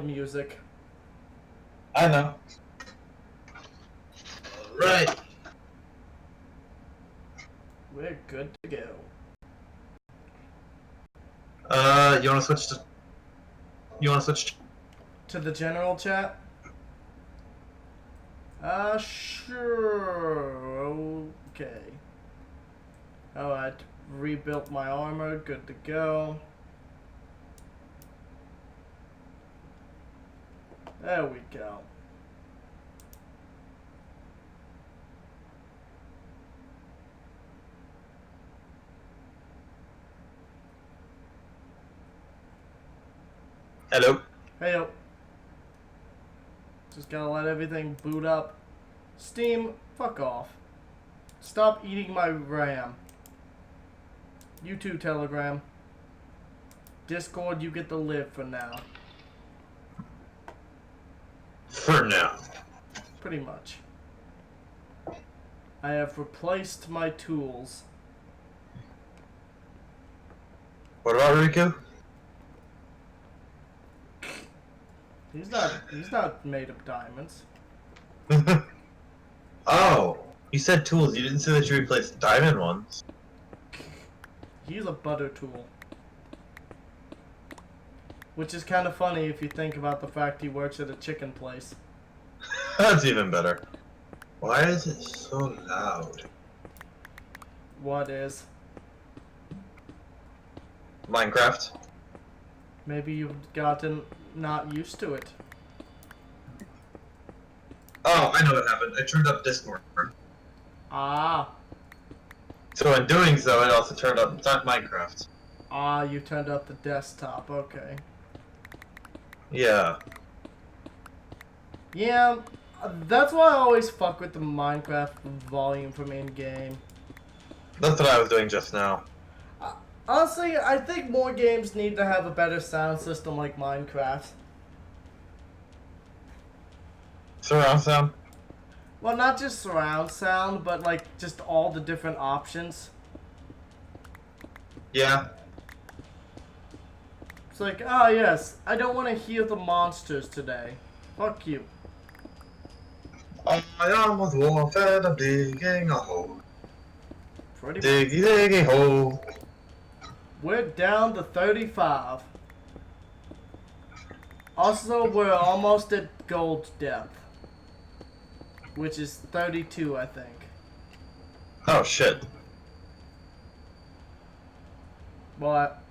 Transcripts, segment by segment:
music. I know. Right. We're good to go. You wanna switch to... You wanna switch To the general chat? Sure. Okay. Alright, rebuilt my armor, good to go. There we go. Hello? Hey, just gotta let everything boot up. Steam, fuck off. Stop eating my RAM. You too, Telegram. Discord, you get to live for now. For now. Pretty much. I have replaced my tools. What about Riku? He's not made of diamonds. Oh, you said tools. You didn't say that you replaced the diamond ones. He's a butter tool. Which is kind of funny if you think about the fact he works at a chicken place. That's even better. Why is it so loud? What is? Minecraft? Maybe you've gotten not used to it. Oh, I know what happened. I turned up Discord. Ah. So in doing so, it also turned up Minecraft. Ah, you turned up the desktop. Okay. Yeah. Yeah, that's why I always fuck with the Minecraft volume from in-game. That's what I was doing just now. Honestly, I think more games need to have a better sound system like Minecraft. Surround sound? Well, not just surround sound, but like just all the different options. Yeah. It's like, oh yes, I don't want to hear the monsters today. Fuck you. I am with warfare, I'm digging a hole. Pretty much. Diggy hole. We're down to 35. Also, we're almost at gold depth. Which is 32, I think. Oh shit. What?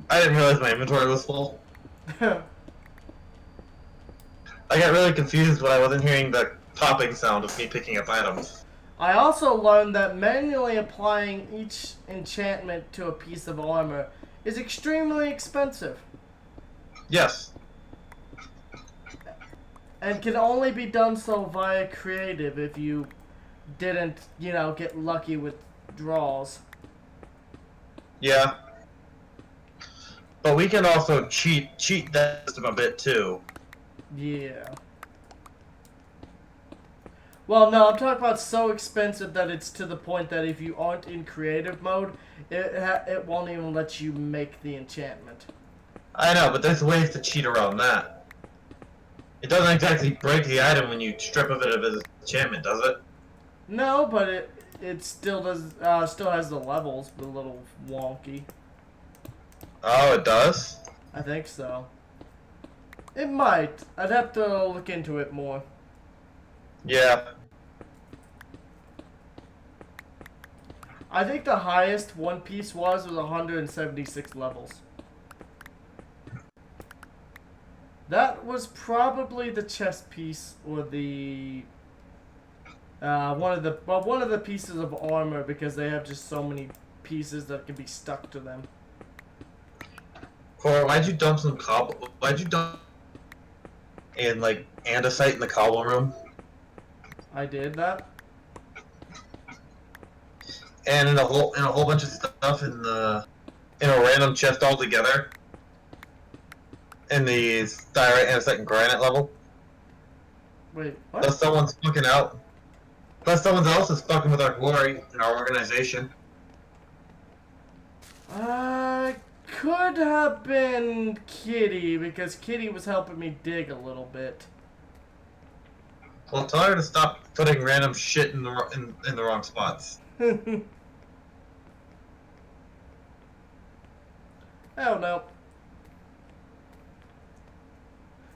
I didn't realize my inventory was full. I got really confused when I wasn't hearing the popping sound of me picking up items. I also learned that manually applying each enchantment to a piece of armor is extremely expensive. Yes. And can only be done so via creative if you didn't, get lucky with draws. Yeah. But we can also cheat that system a bit too. Yeah. Well, no, I'm talking about so expensive that it's to the point that if you aren't in creative mode, it won't even let you make the enchantment. I know, but there's ways to cheat around that. It doesn't exactly break the item when you strip of it of its enchantment, does it? No, but it still does still has the levels, but a little wonky. Oh, it does? I think so. It might. I'd have to look into it more. Yeah. I think the highest One Piece was 176 levels. That was probably the chest piece or the one of the pieces of armor because they have just so many pieces that can be stuck to them. Cora, why'd you dump some cobble? Why'd you dump in like andesite in the cobble room? I did that. And in a whole bunch of stuff in a random chest altogether. In the diorite, andesite, and granite level. Wait, what? Unless someone's fucking out. Unless someone else is fucking with our glory and our organization. could have been Kitty, because Kitty was helping me dig a little bit. Well, tell her to stop putting random shit in the wrong spots. Hell no.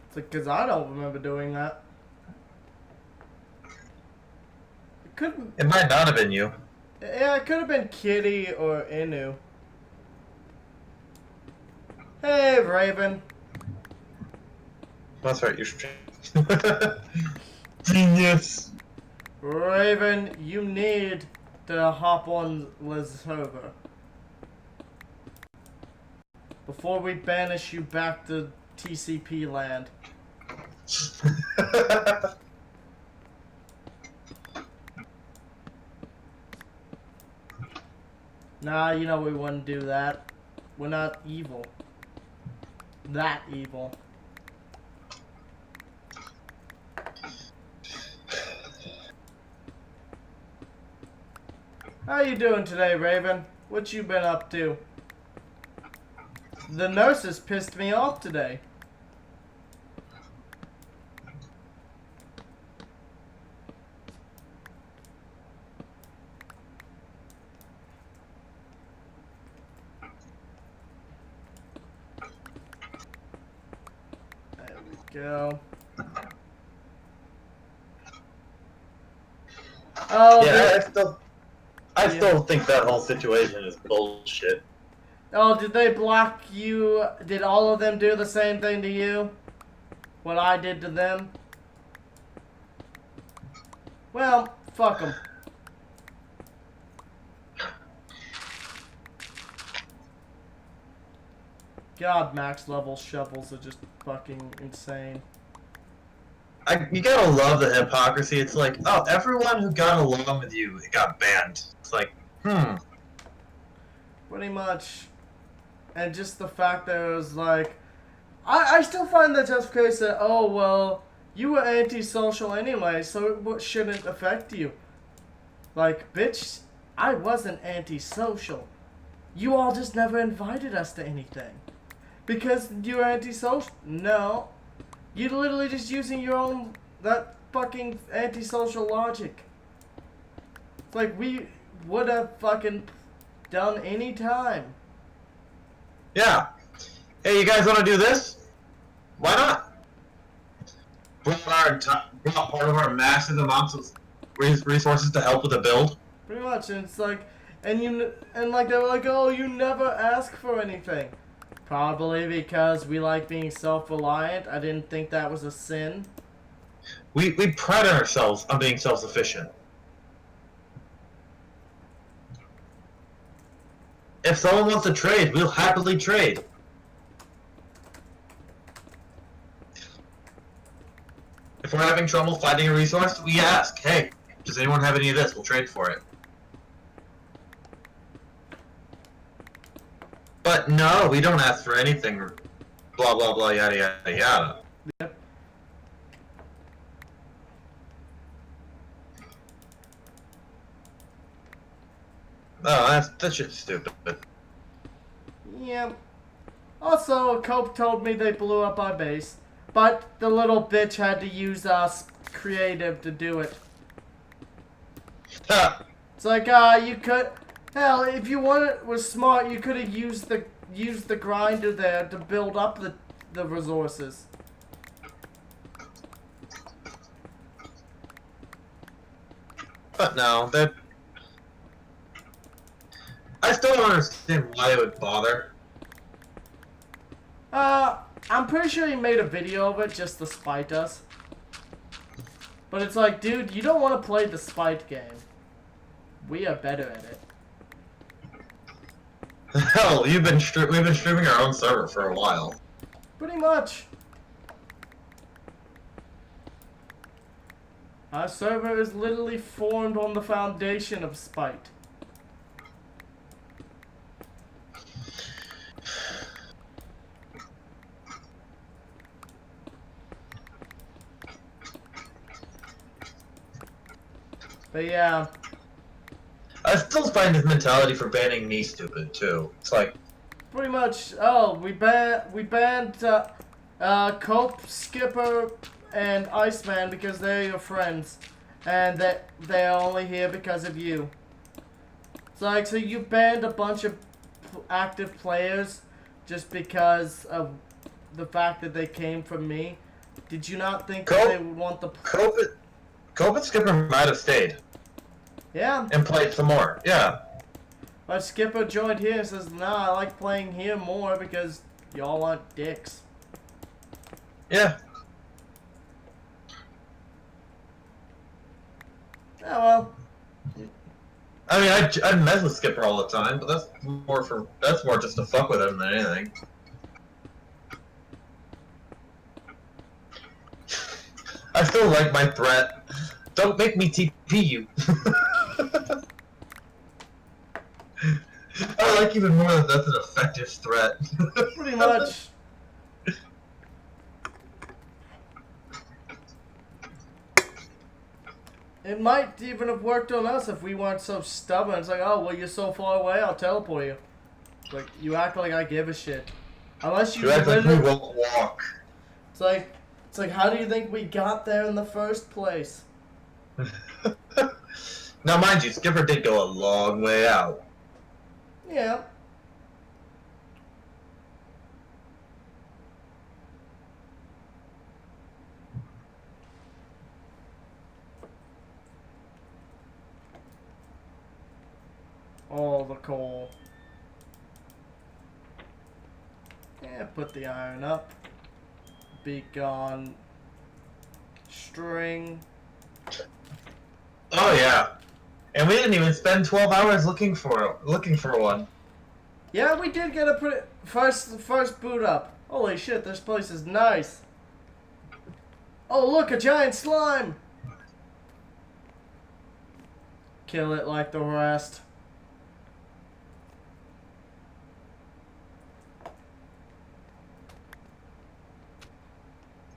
It's like, because I don't remember doing that. It couldn't. It might not have been you. Yeah, it could have been Kitty or Inu. Hey, Raven. That's right, you're streaming. Genius. Raven, you need to hop on the server before we banish you back to TCP land. Nah, you know we wouldn't do that. We're not evil. That evil. How you doing today, Raven? What you been up to? The nurses pissed me off today. There we go. Oh, yeah, I still think that whole situation is bullshit. Oh, did they block you? Did all of them do the same thing to you? What I did to them? Well, fuck them. God, max level shovels are just fucking insane. You gotta love the hypocrisy. It's like, oh, everyone who got along with you got banned. It's like, Pretty much. And just the fact that it was like... I still find that justification that, oh, well, you were antisocial anyway, so it shouldn't affect you. Like, bitch, I wasn't antisocial. You all just never invited us to anything. Because you're antisocial? No. You're literally just using your own, that fucking antisocial logic. It's like we would have fucking done any time. yeah. Hey, you guys want to do this? Why not? Brought part of our massive amounts of resources to help with the build. Pretty much, and it's like, and like they were like, oh, you never ask for anything. Probably because we like being self-reliant. I didn't think that was a sin. We pride ourselves on being self-sufficient. If someone wants to trade, we'll happily trade. If we're having trouble finding a resource, we ask, hey, does anyone have any of this? We'll trade for it. But no, we don't ask for anything. Blah, blah, blah, yada, yada, yada. Yep. Oh, that's just stupid. Yep. Also, Cope told me they blew up our base, but the little bitch had to use creative to do it. It's like, you could... Hell, if you was smart, you could have used the grinder there to build up the resources. But no, that... I still don't understand why it would bother. I'm pretty sure he made a video of it just to spite us. But it's like, dude, you don't want to play the spite game. We are better at it. Hell, we've been streaming our own server for a while. Pretty much. Our server is literally formed on the foundation of spite. But yeah. I still find his mentality for banning me stupid, too. It's like, pretty much. Oh, we banned Cope, Skipper, and Iceman because they're your friends, and that they're only here because of you. It's like, so you banned a bunch of active players just because of the fact that they came from me. Did you not think that they would want the... Cope and Skipper might have stayed. Yeah. And played some more. Yeah. But Skipper joined here and says, nah, I like playing here more because y'all aren't dicks. Yeah. Yeah, well. I mean, I'd mess with Skipper all the time, but that's more just to fuck with him than anything. I still like my threat. Don't make me TP you. I like even more that that's an effective threat. Pretty much. It might even have worked on us if we weren't so stubborn. It's like, oh, well, you're so far away, I'll teleport you. It's like, you act like I give a shit. Unless you act like we won't walk. It's like, how do you think we got there in the first place? Now, mind you, Skipper did go a long way out. Yeah. All the coal. Yeah, put the iron up. Be gone. String. Oh yeah, and we didn't even spend 12 hours looking for one. Yeah, we did get a pretty first boot up. Holy shit, this place is nice. Oh look, a giant slime. Kill it like the rest.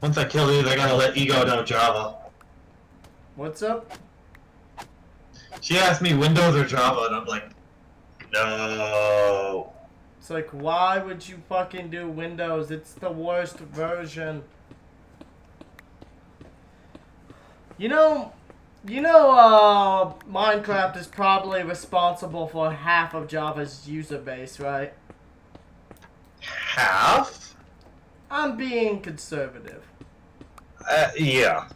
Once I kill you, I gotta let you go to Java. What's up? She asked me Windows or Java, and I'm like, no. It's like, why would you fucking do Windows? It's the worst version. You know, Minecraft is probably responsible for half of Java's user base, right? Half? I'm being conservative. Yeah.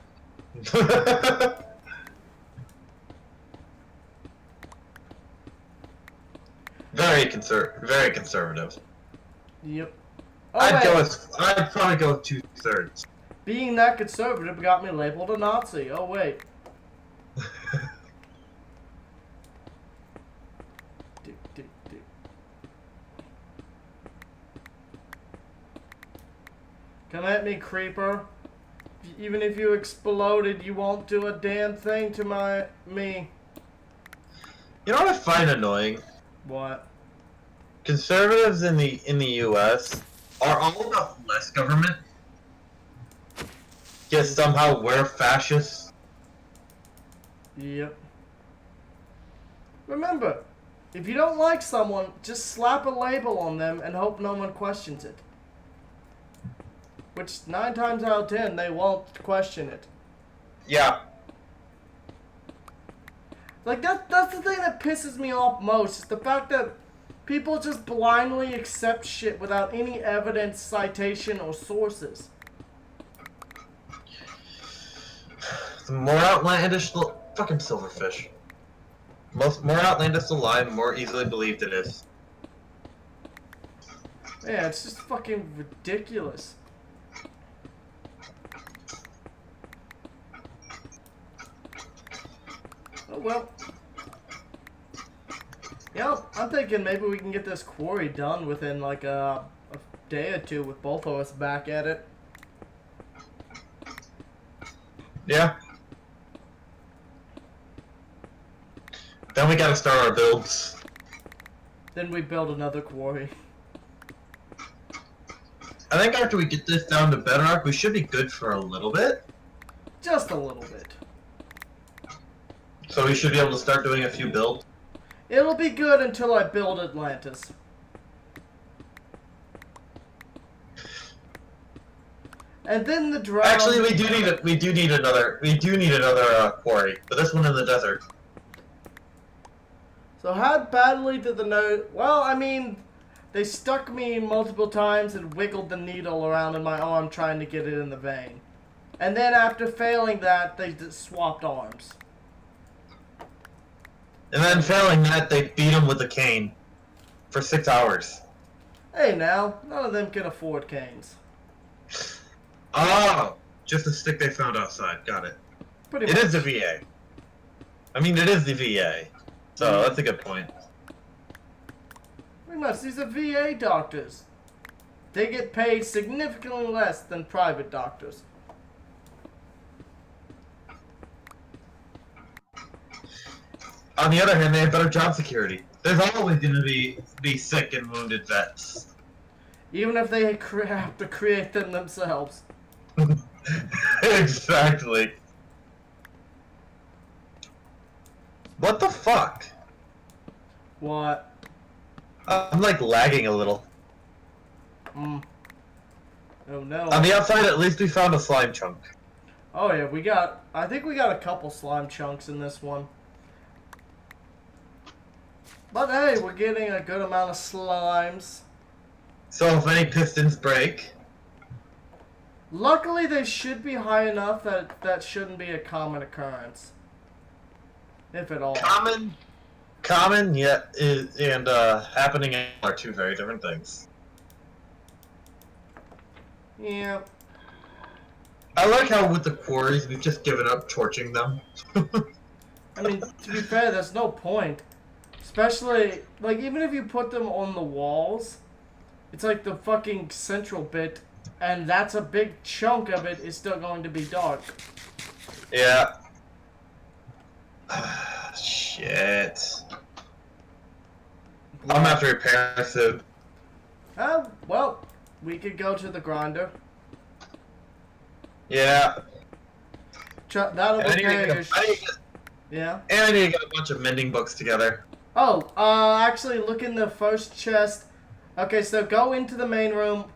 Very conservative. Yep. Oh, I'd probably go 2/3. Being that conservative got me labeled a Nazi. Oh wait. Come at me, creeper. Even if you exploded, you won't do a damn thing to me. You know what I find annoying? What? Conservatives in the U.S. are all about less government. Yet somehow we're fascists. Yep. Remember, if you don't like someone, just slap a label on them and hope no one questions it. Which 9 times out of 10, they won't question it. Yeah. Like, that's the thing that pisses me off most, is the fact that people just blindly accept shit without any evidence, citation, or sources. The more outlandish the fucking silverfish. More outlandish the lie, more easily believed it is. Yeah, it's just fucking ridiculous. Oh well. Yeah, I'm thinking maybe we can get this quarry done within like a day or two with both of us back at it. Yeah. Then we gotta start our builds. Then we build another quarry. I think after we get this down to bedrock, we should be good for a little bit. Just a little bit. So we should be able to start doing a few builds. It'll be good until I build Atlantis. And then the drowned... Actually, we do need another quarry, but this one in the desert. So how badly did the nose... Well, I mean, they stuck me multiple times and wiggled the needle around in my arm trying to get it in the vein. And then after failing that, they just swapped arms. And then failing that, they beat him with a cane for 6 hours. Hey now, none of them can afford canes. Oh, just a stick they found outside. Got it. Pretty much. It is the VA. I mean, it is the VA. So that's a good point. Pretty much, these are VA doctors. They get paid significantly less than private doctors. On the other hand, they have better job security. There's always going to be sick and wounded vets. Even if they have to create them themselves. Exactly. What the fuck? What? I'm like lagging a little. Oh no. On the outside, at least we found a slime chunk. Oh yeah, I think we got a couple slime chunks in this one. But hey, we're getting a good amount of slimes. So if any pistons break... Luckily, they should be high enough that that shouldn't be a common occurrence. If at all. Common, yeah, and happening are two very different things. Yeah. I like how with the quarries, we've just given up torching them. I mean, to be fair, there's no point. Especially, like, even if you put them on the walls, it's like the fucking central bit, and that's a big chunk of it is still going to be dark. Yeah. Shit. I'm gonna have to repair soon. Well, we could go to the grinder. Yeah. That'll And repair your... Yeah? And I need to get a bunch of mending books together. Oh, actually, look in the first chest. Okay, so go into the main room,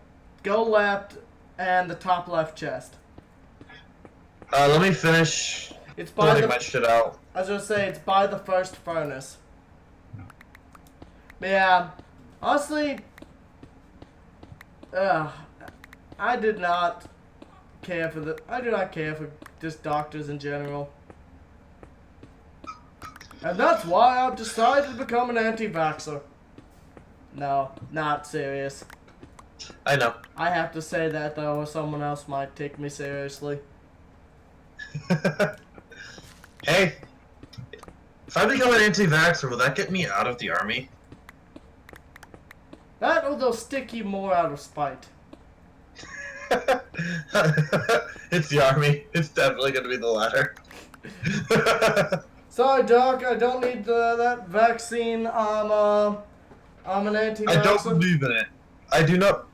go left, and the top left chest. Let me finish It's by sorting my shit out. I was gonna say, it's by the first furnace. But yeah, honestly, I did not care for I do not care for just doctors in general. And that's why I've decided to become an anti-vaxxer. No, not serious. I know. I have to say that though, or someone else might take me seriously. Hey, if I become an anti-vaxxer, will that get me out of the army? That or they'll stick you more out of spite. It's the army. It's definitely going to be the latter. Sorry, Doc, I don't need that vaccine. I'm an anti-vaxxer. I don't believe in it. I do not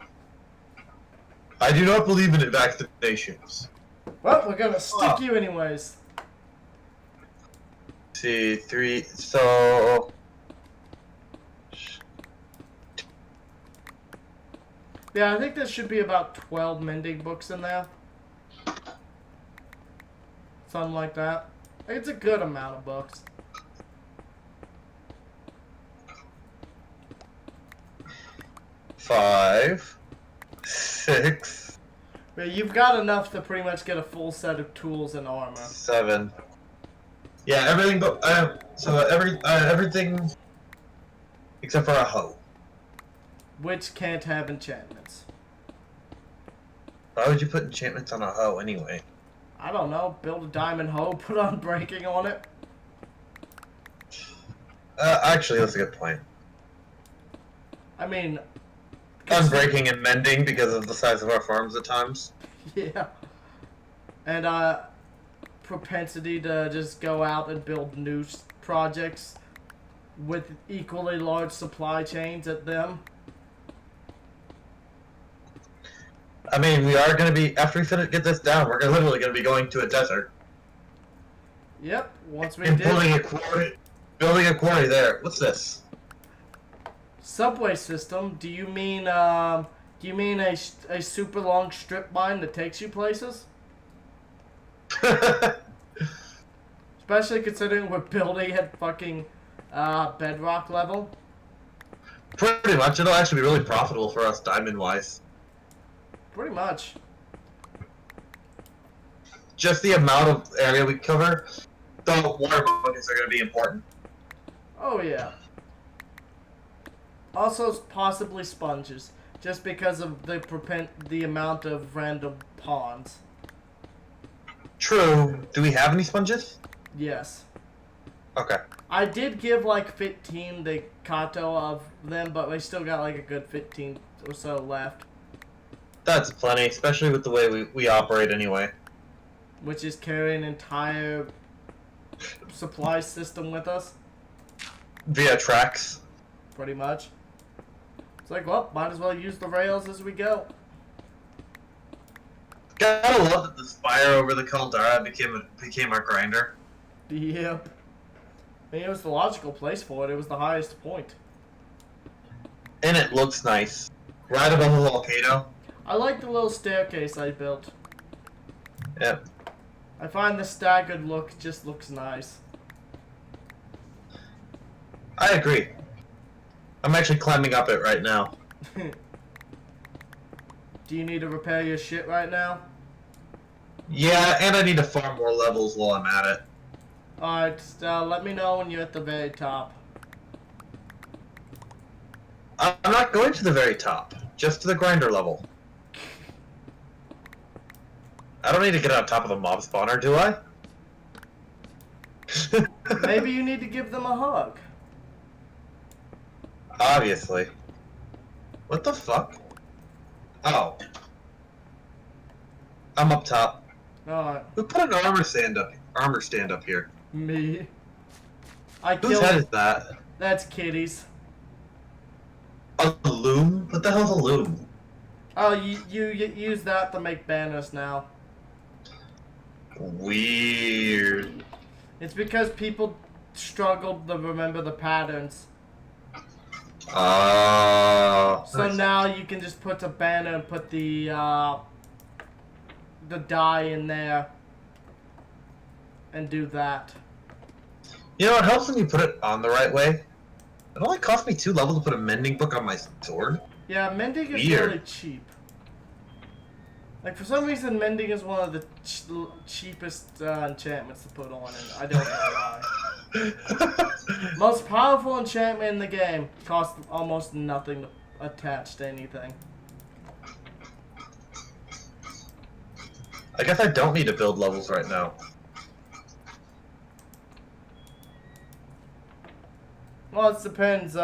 believe in vaccinations. Well, we're gonna stick you anyways. See, 3, so... Yeah, I think there should be about 12 mending books in there. Something like that. It's a good amount of books. Five, 6, But you've got enough to pretty much get a full set of tools and armor. 7. Yeah, everything but everything except for a hoe. Which can't have enchantments. Why would you put enchantments on a hoe anyway? I don't know. Build a diamond hoe, put on breaking on it. Actually, that's a good point. I mean... Unbreaking and mending because of the size of our farms at times. Yeah. And, propensity to just go out and build new projects with equally large supply chains at them. I mean, we are going to be, after we get this down, we're literally going to be going to a desert. Yep, once we And did. building a quarry there. What's this? Subway system? Do you mean, Do you mean a super long strip mine that takes you places? Especially considering we're building at fucking bedrock level. Pretty much. It'll actually be really profitable for us diamond-wise. Pretty much. Just the amount of area we cover, the water buckets are going to be important. Oh yeah. Also, possibly sponges, just because of the amount of random ponds. True. Do we have any sponges? Yes. Okay. I did give like 15 the Kato of them, but we still got like a good 15 or so left. That's plenty, especially with the way we operate anyway. Which is carrying an entire supply system with us. Via tracks. Pretty much. It's like, well, might as well use the rails as we go. Gotta love that the spire over the Caldera became our grinder. Yep. I mean, it was the logical place for it. It was the highest point. And it looks nice. Right above the volcano. I like the little staircase I built. Yep. I find the staggered look just looks nice. I agree. I'm actually climbing up it right now. Do you need to repair your shit right now? Yeah, and I need to farm more levels while I'm at it. Alright, let me know when you're at the very top. I'm not going to the very top, just to the grinder level. I don't need to get on top of the mob spawner, do I? Maybe you need to give them a hug. Obviously. What the fuck? Oh. I'm up top. Alright. Who put an armor stand up here? Me. I Whose killed... head is that? That's Kitty's. A loom? What the hell's a loom? Oh, you use that to make banners now. Weird. It's because people struggled to remember the patterns. So Nice. now you can just put a banner and put the dye in there and do that. You know, it helps when you put it on the right way. It only cost me 2 levels to put a mending book on my sword. Yeah, mending is Weird. really cheap. Like, for some reason, mending is one of the cheapest enchantments to put on, and I don't know why. Most powerful enchantment in the game costs almost nothing to attach to anything. I guess I don't need to build levels right now. Well, it depends.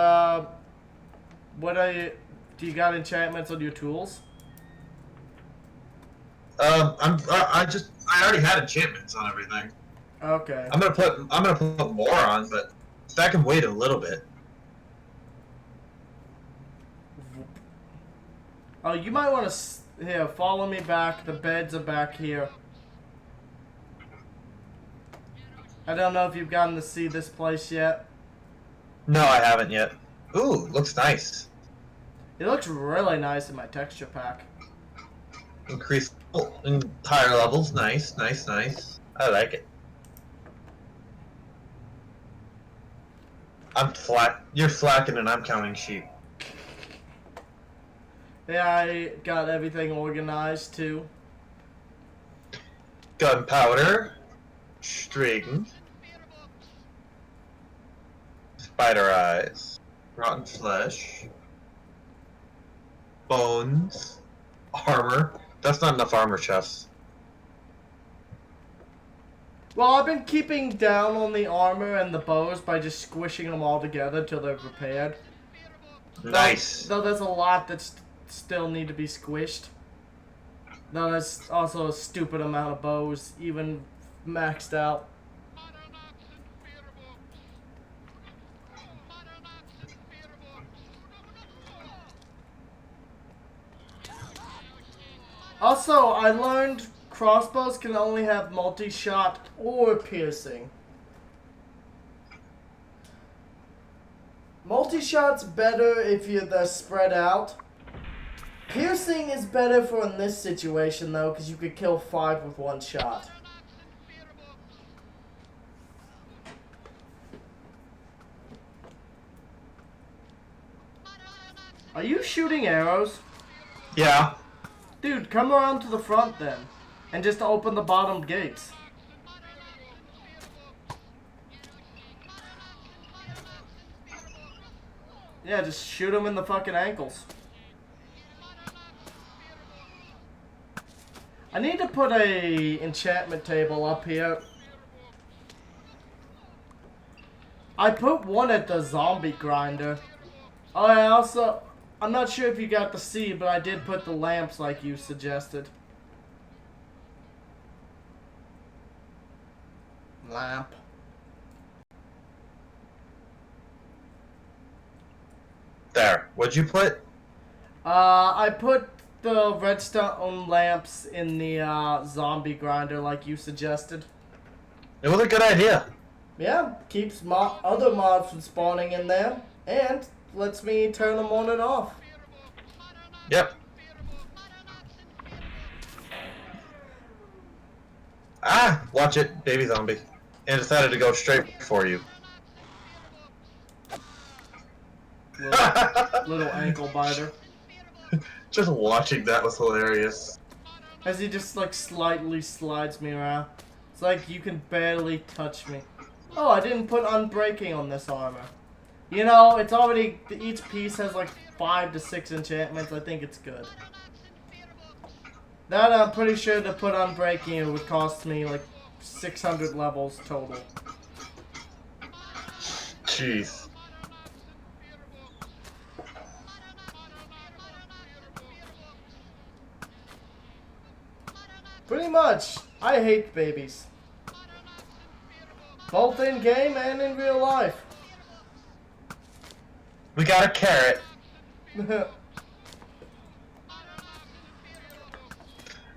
What do you got enchantments on your tools? I already had enchantments on everything. Okay. I'm gonna put more on, but that can wait a little bit. Oh, you might want to here. Follow me back. The beds are back here. I don't know if you've gotten to see this place yet. No, I haven't yet. Ooh, looks nice. It looks really nice in my texture pack. Increase in higher levels. Nice, nice, nice. I like it. You're slacking and I'm counting sheep. Yeah, I got everything organized too. Gunpowder. String. Spider eyes. Rotten flesh. Bones. Armor. That's not enough armor chests. Well, I've been keeping down on the armor and the bows by just squishing them all together until they're repaired. Nice. Though there's a lot that still need to be squished. Though there's also a stupid amount of bows, even maxed out. Also, I learned crossbows can only have multi-shot or piercing. Multi-shot's better if they're spread out. Piercing is better for in this situation though, because you could kill 5 with one shot. Are you shooting arrows? Yeah. Dude, come around to the front then. And just open the bottom gates. Yeah, just shoot them in the fucking ankles. I need to put a enchantment table up here. I put one at the zombie grinder. Oh, I also... I'm not sure if you got to see, but I did put the lamps like you suggested. Lamp. There. What'd you put? I put the redstone lamps in the zombie grinder like you suggested. It was a good idea. Yeah, keeps other mobs from spawning in there, and lets me turn them on and off. Yep. Ah, watch it, baby zombie. And decided to go straight for you. Little ankle biter. Just watching that was hilarious. As he just like slightly slides me around. It's like you can barely touch me. Oh, I didn't put unbreaking on this armor. You know, it's already, each piece has like 5 to 6 enchantments. I think it's good. That I'm pretty sure to put unbreaking it would cost me like 600 levels total. Jeez. Pretty much. I hate babies. Both in game and in real life. We got a carrot.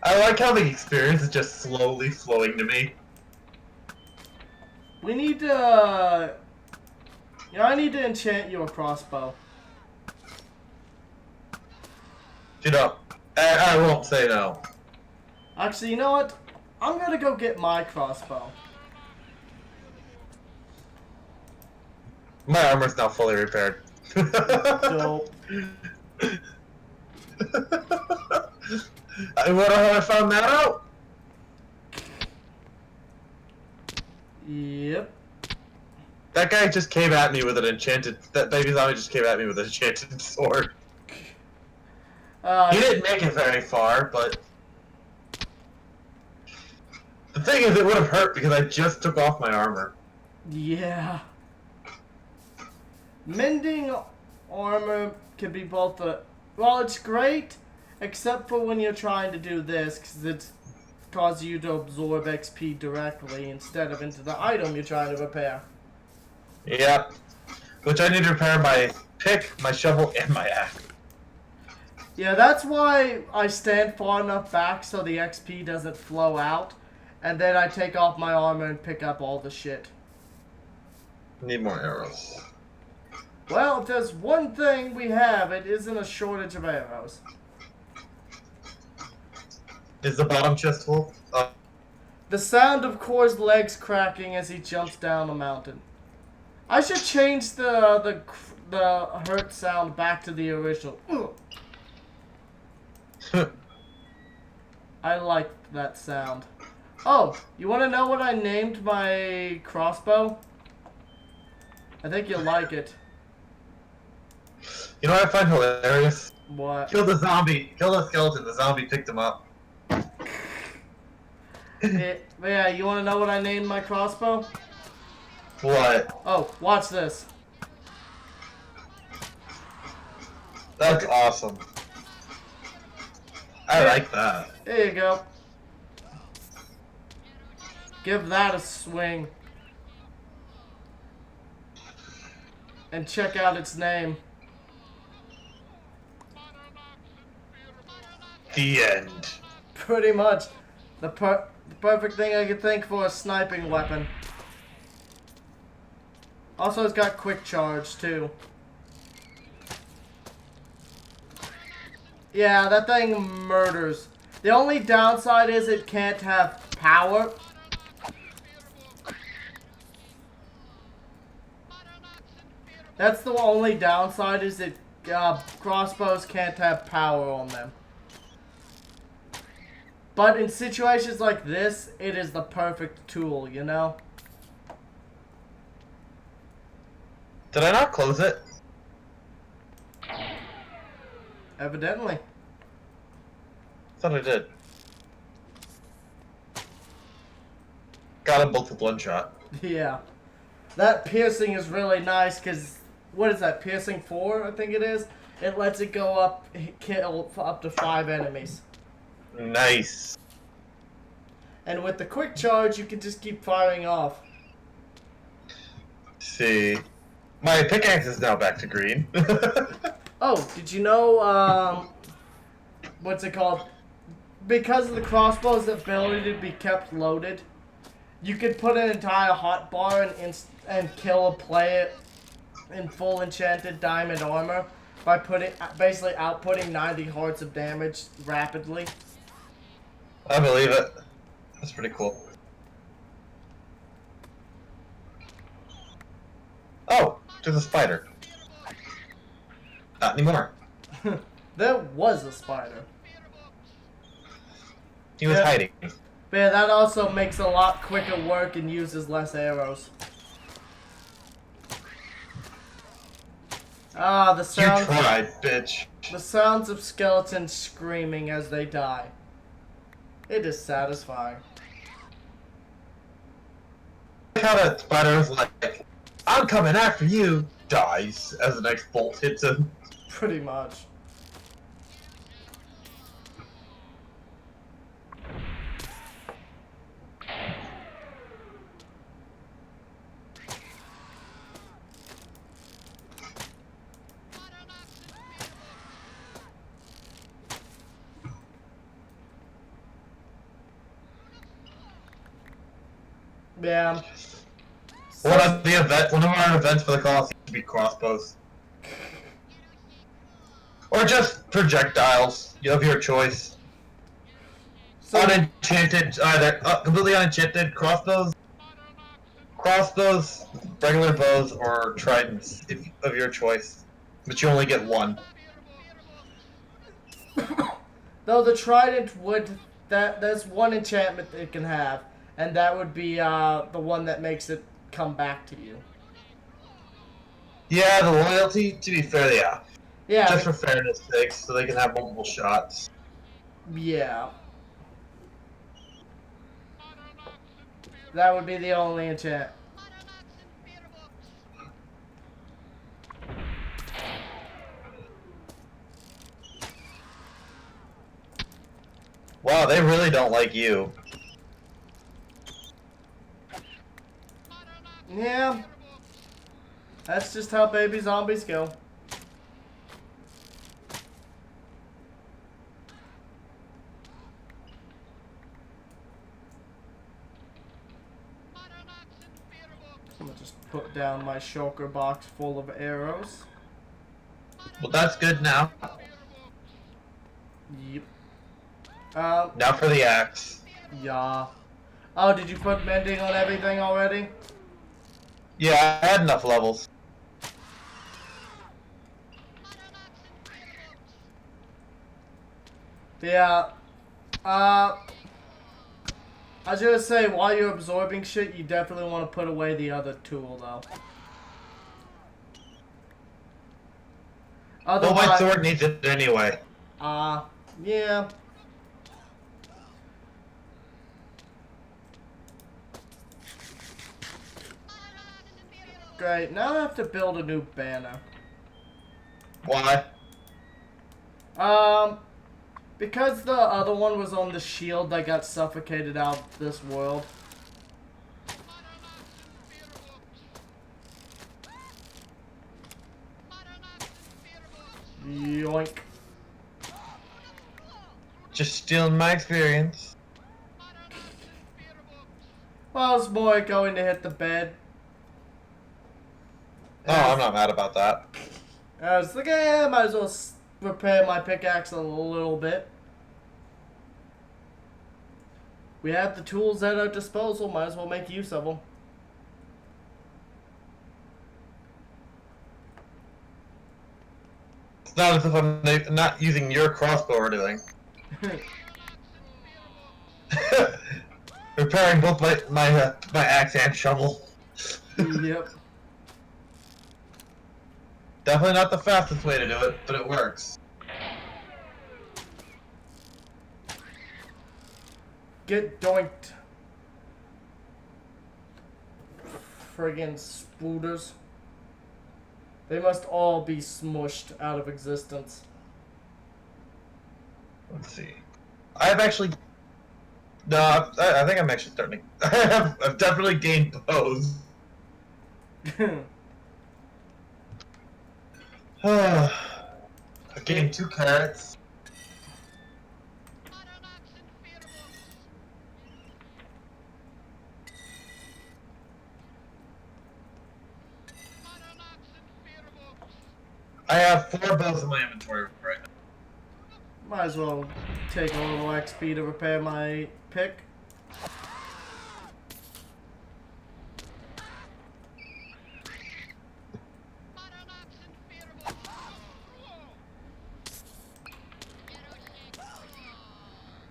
I like how the experience is just slowly flowing to me. We need to... You know, I need to enchant you a crossbow. You know, I won't say no. Actually, you know what? I'm gonna go get my crossbow. My armor's now fully repaired. Dope. I wonder how I found that out. Yep. That guy just came at me with an enchanted... That baby zombie just came at me with an enchanted sword. He didn't make it very far, but... The thing is, it would have hurt because I just took off my armor. Yeah. Mending armor can be both a... Well, it's great, except for when you're trying to do this, because it causes you to absorb XP directly instead of into the item you're trying to repair. Yep. Which I need to repair my pick, my shovel, and my axe. Yeah, that's why I stand far enough back so the XP doesn't flow out, and then I take off my armor and pick up all the shit. Need more arrows. Well, if there's one thing we have, it isn't a shortage of arrows. Is the bottom chest full? The sound of Core's legs cracking as he jumps down the mountain. I should change the hurt sound back to the original. I like that sound. Oh, you want to know what I named my crossbow? I think you'll like it. You know what I find hilarious? What? Kill the zombie. Kill the skeleton. The zombie picked him up. Yeah, you want to know what I named my crossbow? What? Oh, watch this. That's awesome. I like that. There you go. Give that a swing. And check out its name. The end. Pretty much. The perfect thing I could think for a sniping weapon. Also, it's got quick charge, too. Yeah, that thing murders. The only downside is it can't have power. That's the only downside is that crossbows can't have power on them. But in situations like this, it is the perfect tool, you know? Did I not close it? Evidently. Thought I did. Got them both with one shot. Yeah. That piercing is really nice because, what is that, piercing 4, I think it is? It lets it go up, kill up to 5 enemies. Nice. And with the quick charge, you can just keep firing off. Let's see. My pickaxe is now back to green. Oh, did you know, what's it called? Because of the crossbow's ability to be kept loaded, you could put an entire hotbar and kill a player in full enchanted diamond armor by basically outputting 90 hearts of damage rapidly. I believe it. That's pretty cool. Oh, there's a spider. Not anymore. There was a spider. He was hiding. But yeah, that also makes a lot quicker work and uses less arrows. Ah, the sounds. You tried, bitch. The sounds of skeletons screaming as they die. It is satisfying. How that spider was like, I'm coming after you, dies as the next bolt hits him. Pretty much. Yeah. One of our events for the Colosseum should be crossbows. Or just projectiles. You have your choice. So, Unenchanted, either completely unenchanted crossbows, regular bows, or tridents of your choice. But you only get one. though the trident would, there's one enchantment it can have, and that would be the one that makes it come back to you. Yeah, the loyalty, to be fair, yeah. Yeah. Just for fairness sake, so they can have multiple shots. Yeah. That would be the only enchant. Wow, they really don't like you. Yeah. That's just how baby zombies go. I'm gonna just put down my shulker box full of arrows. Well, that's good now. Yep. Now for the axe. Yeah. Oh, did you put mending on everything already? Yeah, I had enough levels. Yeah. I was gonna say, while you're absorbing shit, you definitely want to put away the other tool, though. Well, my sword needs it anyway. Yeah. Great, now I have to build a new banner. Why? Because the other one was on the shield that got suffocated out of this world. Yoink. Just stealing my experience. Well, it's more going to hit the bed. Oh, I'm not mad about that. I was like, yeah, might as well repair my pickaxe a little bit. We have the tools at our disposal, might as well make use of them. It's not as if I'm not using your crossbow or anything. Repairing both my axe and shovel. Yep. Definitely not the fastest way to do it, but it works. Get doinked. Friggin' spooters. They must all be smushed out of existence. Let's see. I've actually... No, I think I'm actually starting to... I've definitely gained bows. I've gained 2 carrots. I have 4 bows in my inventory right now. Might as well take a little XP to repair my pick.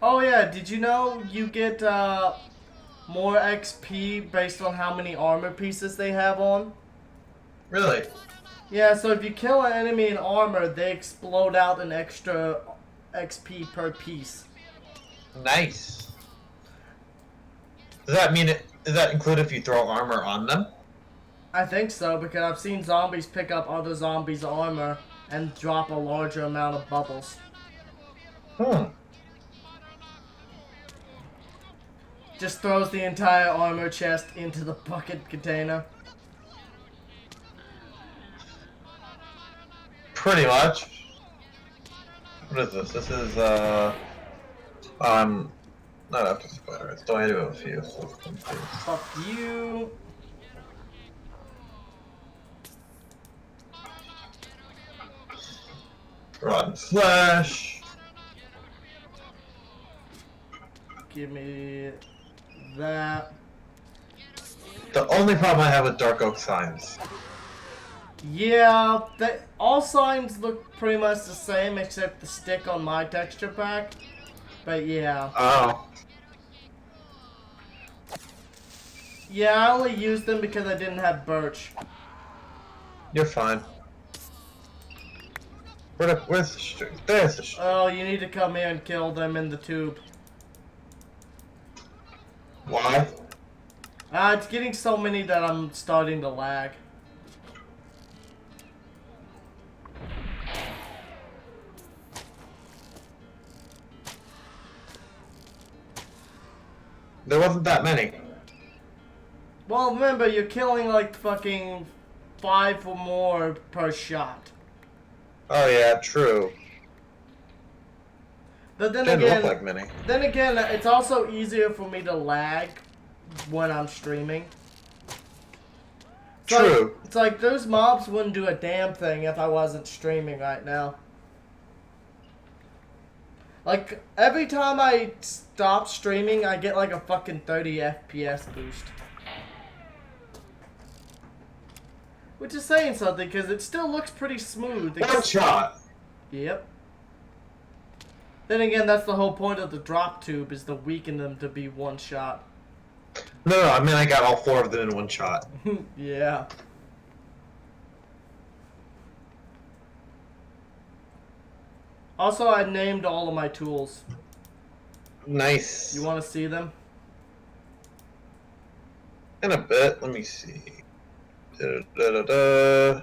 Oh yeah, did you know you get more XP based on how many armor pieces they have on? Really? Yeah, so if you kill an enemy in armor, they explode out an extra XP per piece. Nice. Does that mean does that include if you throw armor on them? I think so, because I've seen zombies pick up other zombies' armor and drop a larger amount of bubbles. Just throws the entire armor chest into the bucket container. Pretty much. What is this? This is, not up to spider. It's only do a few. So Fuck you. Rotten flesh. Give me that. The only problem I have with dark oak signs. Yeah, all signs look pretty much the same except the stick on my texture pack. But yeah. Oh. Yeah, I only used them because I didn't have birch. You're fine. Where's the string? There's the string. Oh, you need to come here and kill them in the tube. Why? It's getting so many that I'm starting to lag. There wasn't that many. Well, remember, you're killing like fucking 5 or more per shot. Oh yeah, true. But then Didn't again, look like many. then again, it's also easier for me to lag when I'm streaming. True. It's like those mobs wouldn't do a damn thing if I wasn't streaming right now. Like, every time I stop streaming, I get like a fucking 30 FPS boost. Which is saying something, because it still looks pretty smooth. One shot. Yep. Then again, that's the whole point of the drop tube, is to weaken them to be one shot. No, I mean I got all 4 of them in one shot. Yeah. Also, I named all of my tools. Nice. You want to see them? In a bit. Let me see. Da-da-da-da.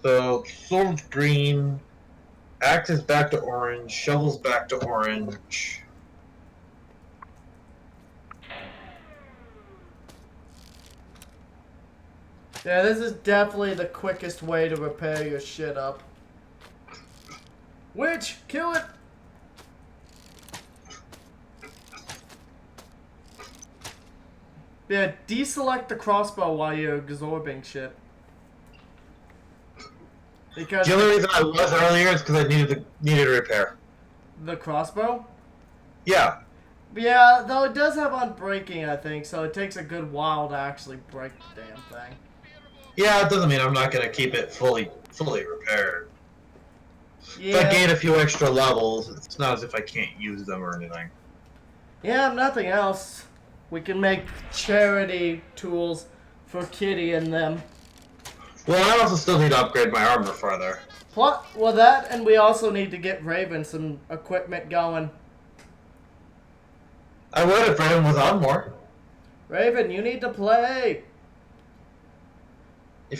So, sword's green. Axe is back to orange. Shovel's back to orange. Yeah, this is definitely the quickest way to repair your shit up. Witch, kill it! Yeah, deselect the crossbow while you're absorbing shit. Because The only reason I was earlier is because I needed a repair. the crossbow? Yeah. Yeah, though it does have unbreaking, I think, so it takes a good while to actually break the damn thing. Yeah, it doesn't mean I'm not gonna keep it fully repaired. If I Yeah. gain a few extra levels, it's not as if I can't use them or anything. Yeah, if nothing else, we can make charity tools for Kitty and them. Well, I also still need to upgrade my armor further. What? Well, that, and we also need to get Raven some equipment going. I would if Raven was on more. Raven, you need to play.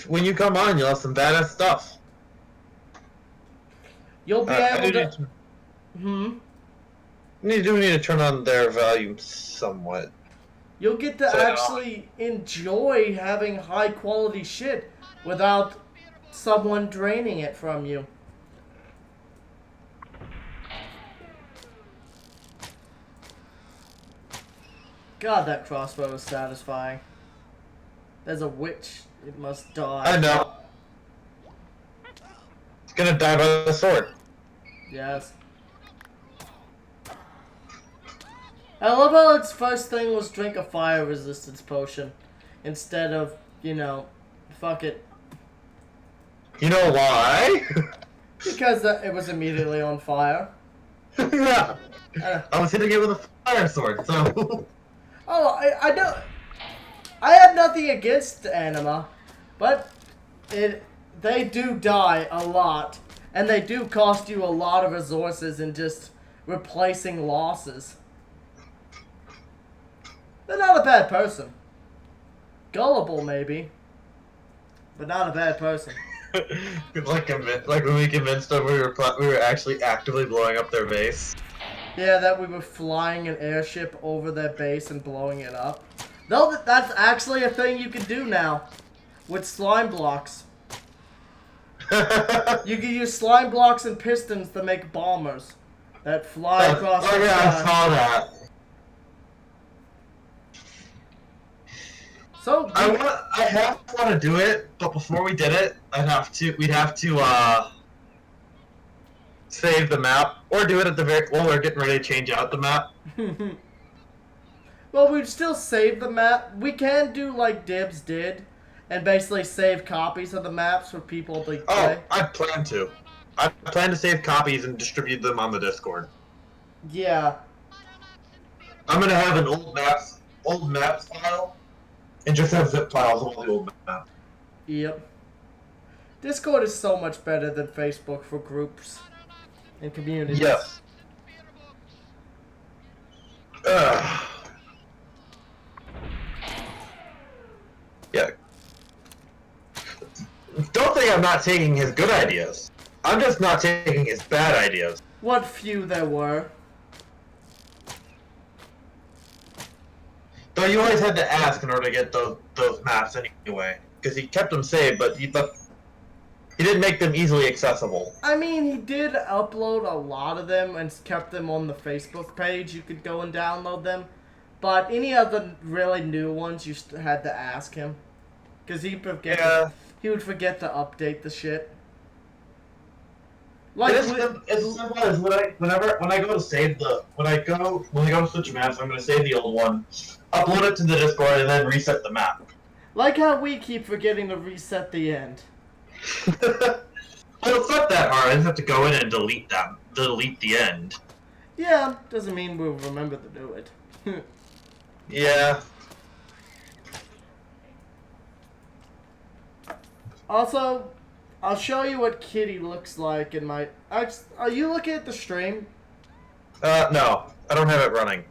When you come on, you'll have some badass stuff. You'll be able to. Need to turn on their volume somewhat. You'll get to actually enjoy having high quality shit without someone draining it from you. God, that crossbow is satisfying. There's a witch. It must die. I know. It's gonna die by the sword. Yes. I love how its first thing was drink a fire resistance potion instead of, you know, fuck it. You know why? Because it was immediately on fire. Yeah. I was hitting it with a fire sword, so... Oh, I don't... I have nothing against anima, but they do die a lot, and they do cost you a lot of resources in just replacing losses. They're not a bad person. Gullible, maybe, but not a bad person. like when we convinced them we were actually actively blowing up their base. Yeah, that we were flying an airship over their base and blowing it up. No, that's actually a thing you can do now with slime blocks. You can use slime blocks and pistons to make bombers that fly across the sky. Oh yeah, I saw that. So I half want to do it, but before we did it, we'd have to save the map or do it at the we're getting ready to change out the map. Well, we'd still save the map. We can do like Dibs did, and basically save copies of the maps for people to play. Oh, I plan to. I plan to save copies and distribute them on the Discord. Yeah. I'm gonna have an old maps file, and just have zip files of all the old maps. Yep. Discord is so much better than Facebook for groups and communities. Yes. Yeah. Don't think I'm not taking his good ideas. I'm just not taking his bad ideas. What few there were. Though you always had to ask in order to get those maps anyway. Because he kept them saved, but he didn't make them easily accessible. I mean, he did upload a lot of them and kept them on the Facebook page. You could go and download them. But any of the really new ones, you had to ask him. Because he would forget to update the shit. Like, it's as simple as when I go to save when I go to switch maps, I'm gonna save the old one, upload it to the Discord, and then reset the map. Like how we keep forgetting to reset the end. Well, it's not that hard. I just have to go in and delete the end. Yeah, doesn't mean we'll remember to do it. Yeah. Also, I'll show you what Kitty looks like in my... Are you looking at the stream? No. I don't have it running.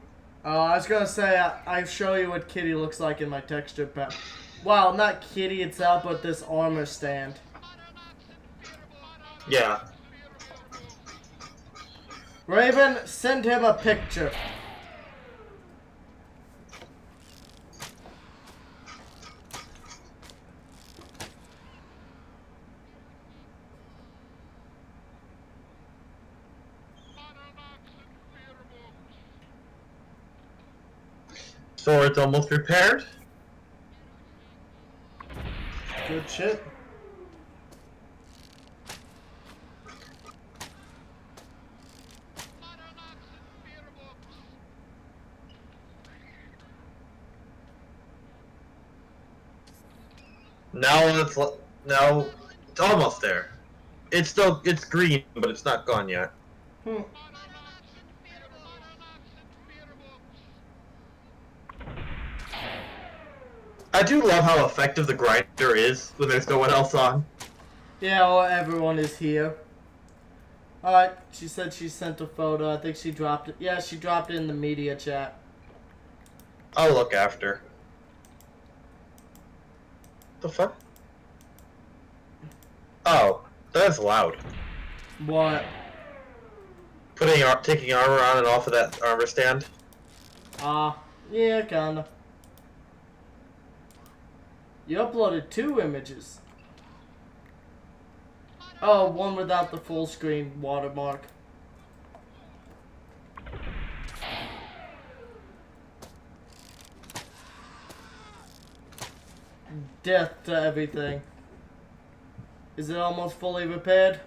I was gonna say, I'll show you what Kitty looks like in my texture pack. Well, not Kitty itself, but this armor stand. Yeah. Raven, send him a picture. Sword's almost repaired. Good shit. Now now it's almost there. It's green, but it's not gone yet. Hmm. I do love how effective the grinder is when there's no one else on. Yeah, well, everyone is here. Alright, she said she sent a photo. I think she dropped it. Yeah, she dropped it in the media chat. I'll look after. The fuck? Oh, that's loud. What? Taking armor on and off of that armor stand. Yeah, kinda. You uploaded 2 images. Oh, one without the full screen watermark. Death to everything. Is it almost fully repaired?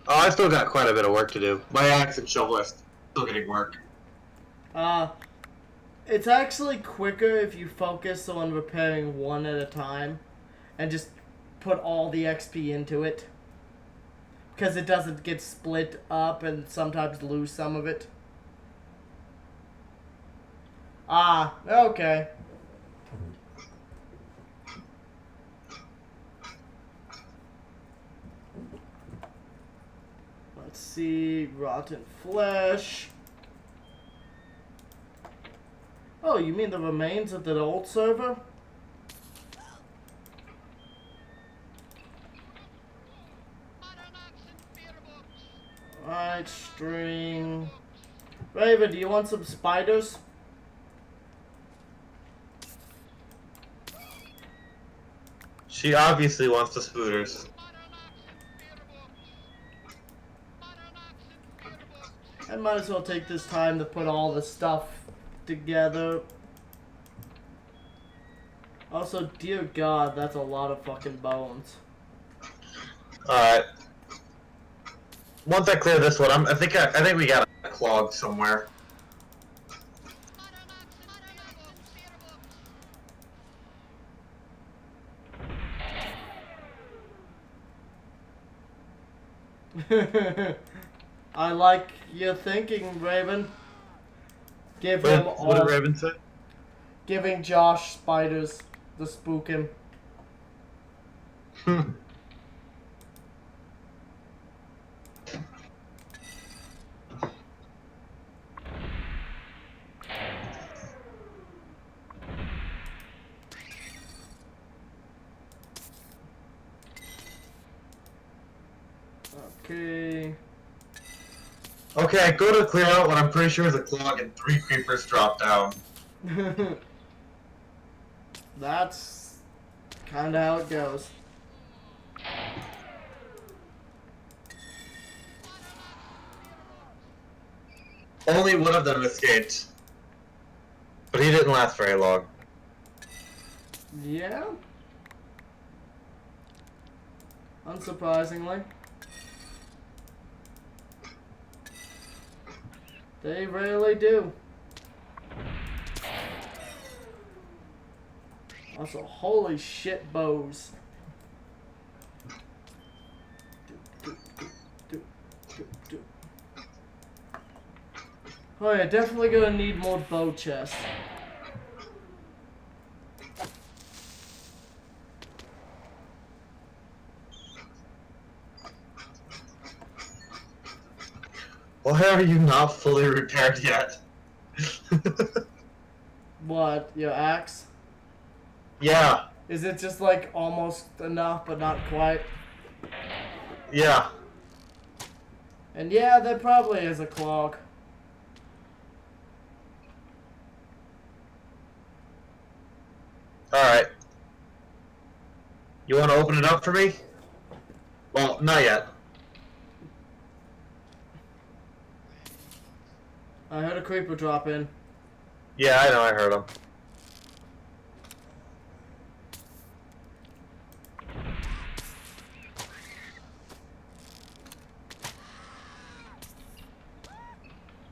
Oh, I still got quite a bit of work to do. My axe and shovel are still getting work. It's actually quicker if you focus on repairing one at a time and just put all the XP into it. Because it doesn't get split up and sometimes lose some of it. Okay. Let's see, rotten flesh. Oh, you mean the remains of the old server? Alright, string. Raven, do you want some spiders? She obviously wants the spooters. I might as well take this time to put all the stuff together. Also, dear God, that's a lot of fucking bones. Alright. Once I clear this one, I think we got a clog somewhere. I like your thinking, Raven. Give him all. What did Raven say? Giving Josh spiders to spook him. Okay. Okay, go to clear out what I'm pretty sure is a clog and 3 creepers drop down. That's kind of how it goes. Only one of them escaped. But he didn't last very long. Yeah. Unsurprisingly. They rarely do. Also, holy shit, bows. Oh yeah, definitely gonna need more bow chests. Why are you not fully repaired yet? What, your axe? Yeah. Is it just like almost enough but not quite? Yeah. And yeah, there probably is a clog. Alright. You want to open it up for me? Well, not yet. I heard a creeper drop in. Yeah, I know, I heard him.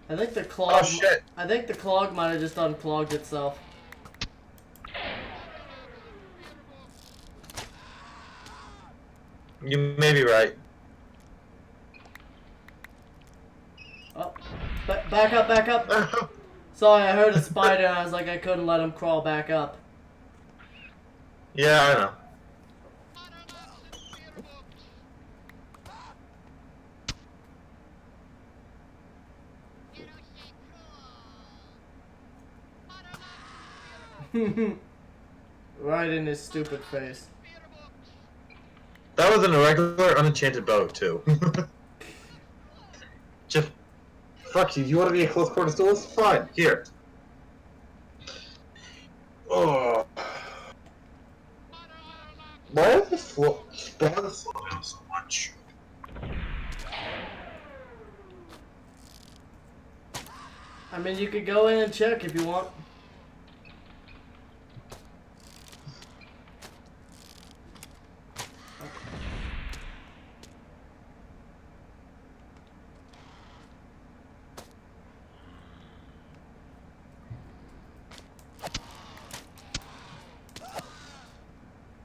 I think the clog. Oh shit! I think the clog might have just unclogged itself. You may be right. Oh, back up, back up. Sorry, I heard a spider and I was like, I couldn't let him crawl back up. Yeah, I know. Right in his stupid face. That was an irregular, unenchanted bow, too. Just, fuck you. You want to be a close quarters duelist? Fine. Here. Oh. Why is this slow down so much? I mean, you could go in and check if you want.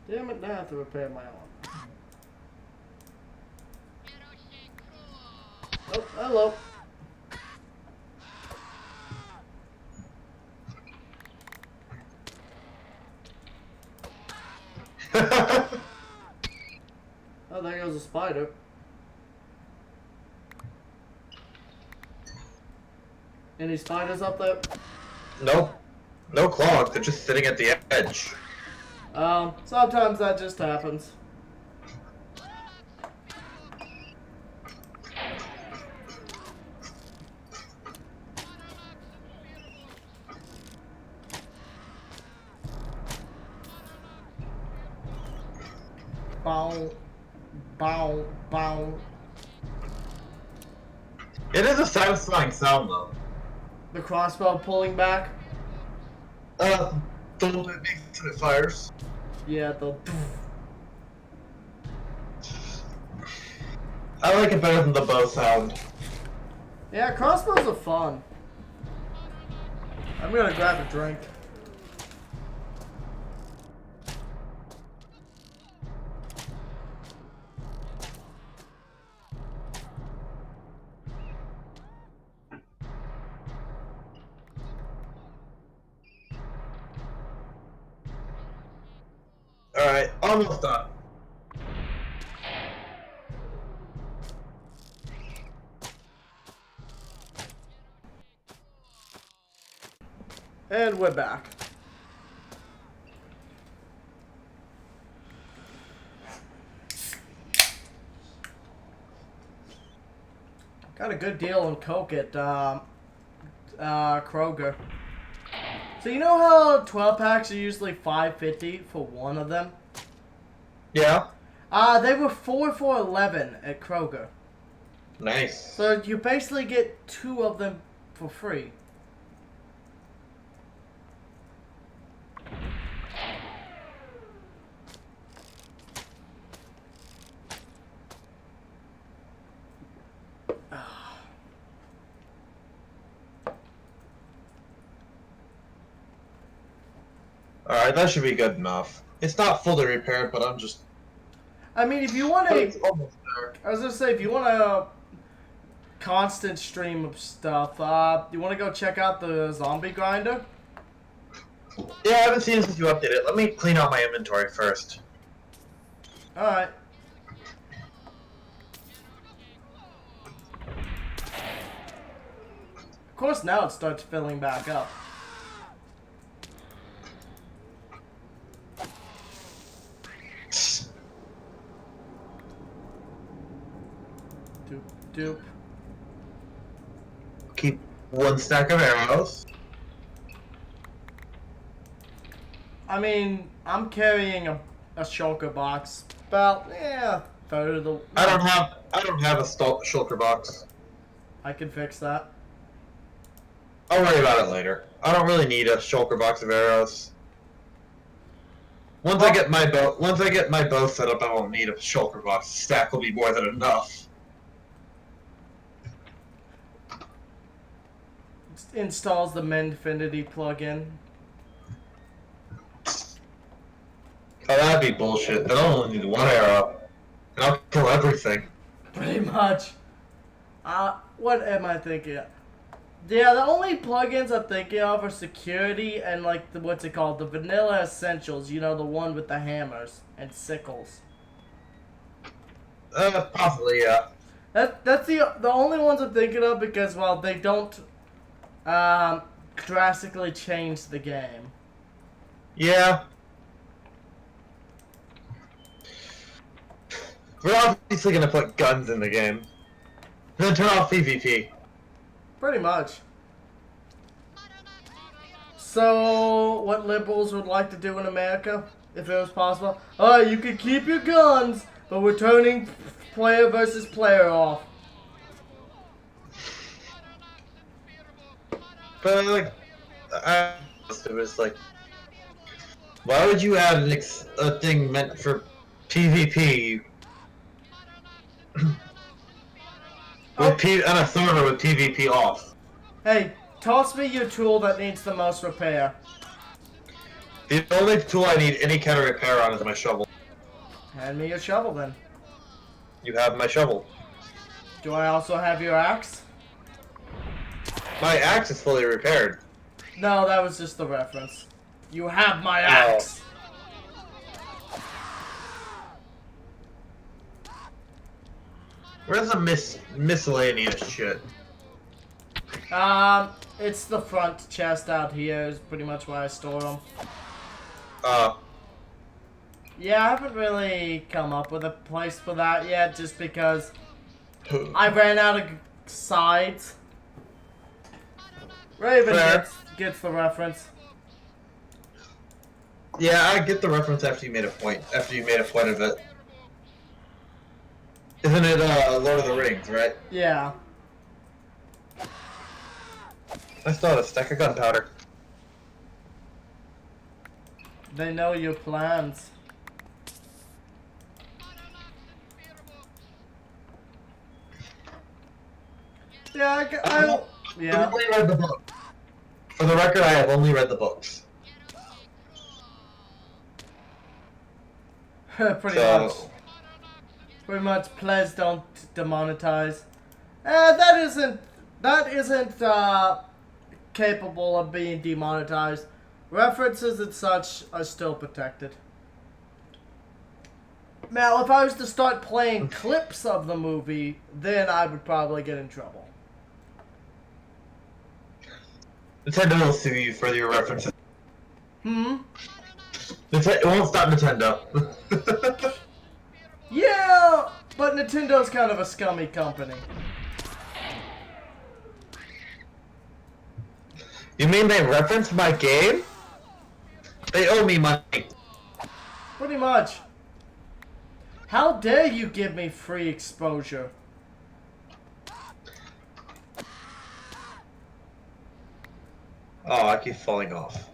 Damn it, now I have to repair my arm. Oh, hello. Oh, there goes a spider. Any spiders up there? Nope. No clogs. They're just sitting at the edge. Sometimes that just happens. Bow, bow, bow. It is a satisfying sound, though. The crossbow pulling back. The one that makes it fires. Yeah, the. I like it better than the bow sound. Yeah, crossbows are fun. I'm gonna grab a drink. Alright, almost done. And we're back. Got a good deal on Coke at Kroger. So you know how 12 packs are usually $5.50 for one of them? Yeah? They were 4 for $11 at Kroger. Nice. So you basically get 2 of them for free. Alright, that should be good enough. It's not fully repaired, but I'm just... I mean, if you want It's a... almost there. I was gonna say, if you want a constant stream of stuff, you want to go check out the zombie grinder? Yeah, I haven't seen it since you updated it. Let me clean out my inventory first. Alright. Of course, now it starts filling back up. Doop, doop. Keep 1 stack of arrows. I mean, I'm carrying a shulker box. About, a third of the... I don't have a shulker box. I can fix that. I'll worry about it later. I don't really need a shulker box of arrows. Once I get my bow set up, I won't need a shulker box. Stack will be more than enough. Installs the Menfinity plugin. Oh, that'd be bullshit. Then I'll only need 1 arrow. And I'll kill everything. Pretty much. What am I thinking of? Yeah, the only plugins I'm thinking of are security and like what's it called? The vanilla essentials, you know, the one with the hammers and sickles. Possibly, yeah. That's the only ones I'm thinking of because well they don't drastically change the game. Yeah. We're obviously gonna put guns in the game. Then turn off PvP. Pretty much. So, what liberals would like to do in America, if it was possible? Oh, you can keep your guns, but we're turning player versus player off. But like, it was like, why would you have a thing meant for PvP on a server with PvP off? Hey, toss me your tool that needs the most repair. The only tool I need any kind of repair on is my shovel. Hand me your shovel then. You have my shovel. Do I also have your axe? My axe is fully repaired. No, that was just the reference. You have my axe. Where's the miscellaneous shit? It's the front chest out here is pretty much where I store them. Yeah, I haven't really come up with a place for that yet, just because I ran out of sides. Raven gets the reference. Yeah, I get the reference after you made a point. After you made a point of it. Isn't it Lord of the Rings, right? Yeah. I still have a stack of gunpowder. They know your plans. Yeah, yeah. I've only read the book. For the record, I have only read the books. Pretty much. Pretty much, please don't demonetize. That isn't capable of being demonetized. References and such are still protected. Now, if I was to start playing clips of the movie, then I would probably get in trouble. Nintendo will sue you for your references. Hmm? It won't stop Nintendo. Yeah, but Nintendo's kind of a scummy company. You mean they referenced my game? They owe me money. Pretty much. How dare you give me free exposure? Oh, I keep falling off.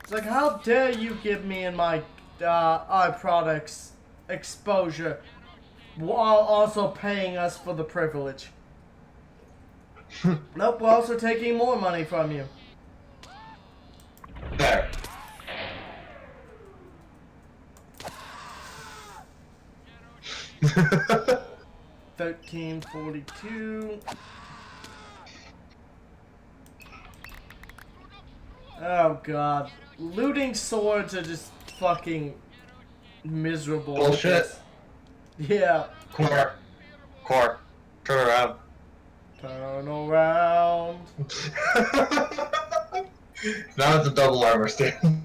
It's like, how dare you give me and my products exposure while also paying us for the privilege? Nope, we're also taking more money from you. There. $13.42. Oh god. Looting swords are just fucking miserable. Bullshit. Yeah. Core. Turn around. Turn around. Now it's a double armor stand.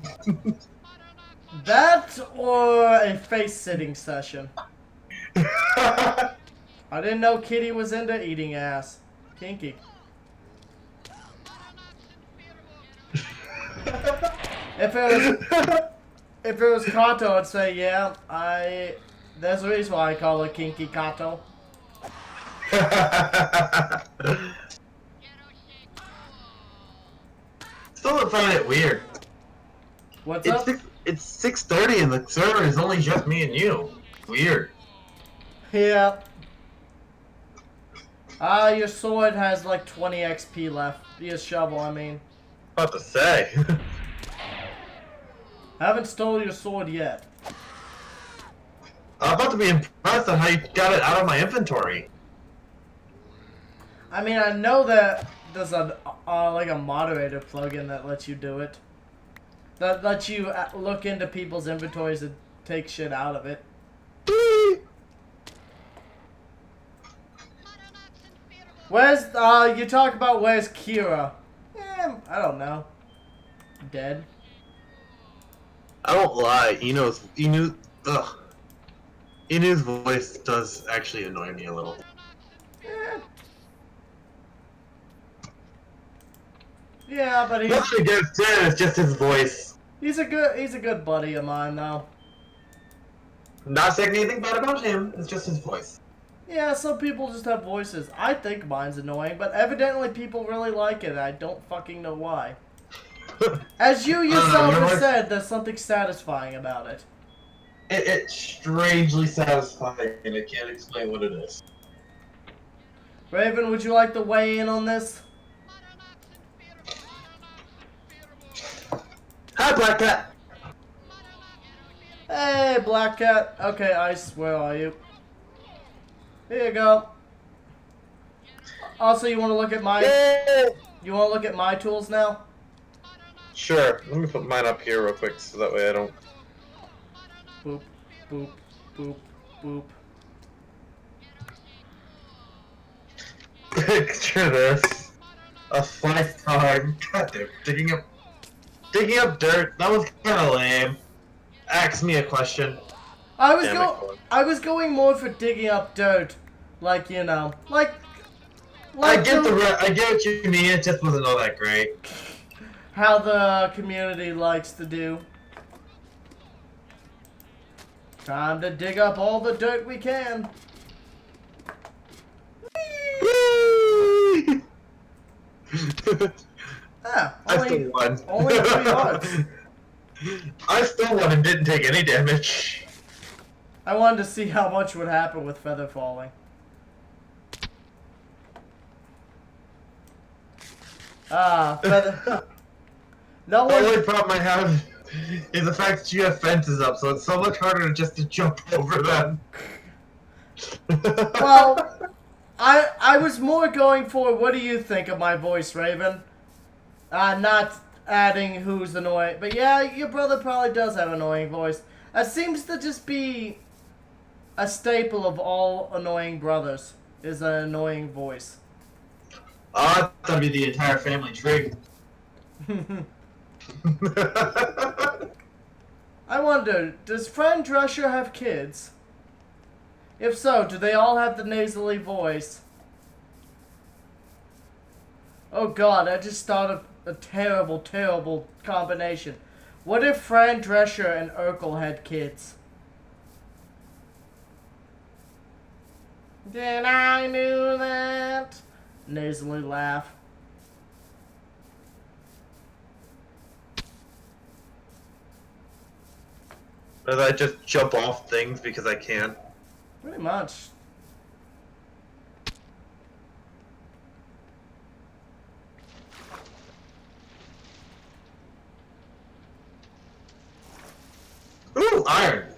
That or a face-sitting session. I didn't know Kitty was into eating ass. Kinky. If it was Kato, I'd say yeah. There's a reason why I call her Kinky Kato. Still find it weird. What's up? It's 6:30 and the server is only just me and you. Weird. Yeah. Your sword has like 20 XP left. Your shovel, I mean. About to say. I haven't stole your sword yet. I'm about to be impressed on how you got it out of my inventory. I mean, I know that there's a like a moderator plugin that lets you do it. That lets you look into people's inventories and take shit out of it. Where's you talk about where's Kira? I don't know. Dead. I won't lie. Inu's voice does actually annoy me a little. Eh. Yeah, but Nothing against him. It's just his voice. he's a good buddy of mine though. Not saying anything bad about him. It's just his voice. Yeah, some people just have voices. I think mine's annoying, but evidently people really like it. I don't fucking know why. As you yourself have said, there's something satisfying about it. It's strangely satisfying, and I can't explain what it is. Raven, would you like to weigh in on this? Hi, Black Cat. Hey, Black Cat. Okay, Ice, where are you? Here you go. Also, you want to look at my... You want to look at my tools now? Sure. Let me put mine up here real quick so that way I don't... Boop, boop, boop, boop. Picture this. A 5-time. God damn, digging up dirt. That was kind of lame. Ask me a question. I was going more for digging up dirt, like you know, like I get what you mean. It just wasn't all that great. How the community likes to do. Time to dig up all the dirt we can. I still won. Only 3 hearts. I still won and didn't take any damage. I wanted to see how much would happen with feather falling. Feather. No one. The only problem I have is the fact that you have fences up, so it's so much harder just to jump over them. Well, I was more going for what do you think of my voice, Raven? Not adding who's annoying. But yeah, your brother probably does have an annoying voice. That seems to just be a staple of all annoying brothers, is an annoying voice. Oh, that'd be the entire family tree. I wonder, does Fran Drescher have kids? If so, do they all have the nasally voice? Oh god, I just thought of a terrible, terrible combination. What if Fran Drescher and Urkel had kids? Did I do that? Nasally laugh. Does I just jump off things because I can? Pretty much. Ooh, iron.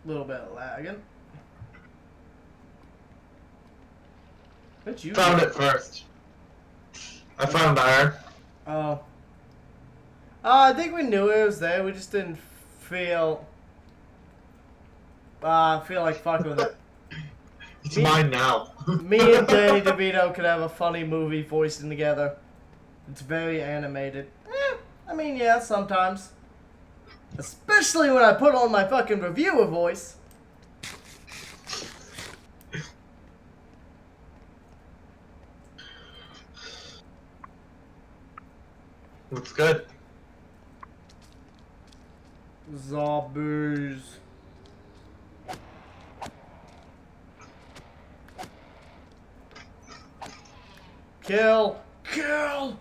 Little bit of lagging. What'd you Found do? it first. I found iron. Oh. I think we knew it was there. We just didn't feel like fucking with it. It's mine now. Me and Danny DeVito could have a funny movie voicing together. It's very animated. I mean, yeah, sometimes. Especially when I put on my fucking reviewer voice. Looks good. Zombies. Kill! Kill!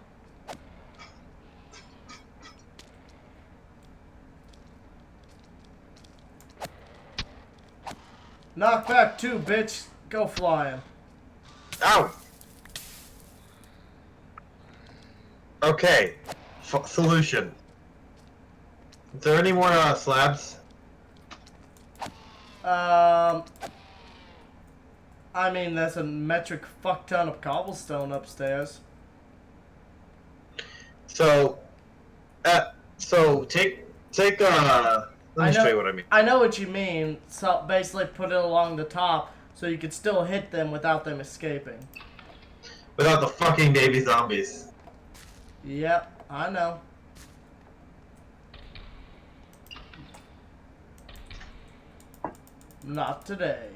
Knock back 2, bitch. Go flying. Ow! Okay. Solution. Is there any more slabs? I mean, there's a metric fuck ton of cobblestone upstairs. So take let me show you what I mean. I know what you mean. So basically put it along the top so you could still hit them without them escaping. Without the fucking baby zombies. Yep, I know. Not today.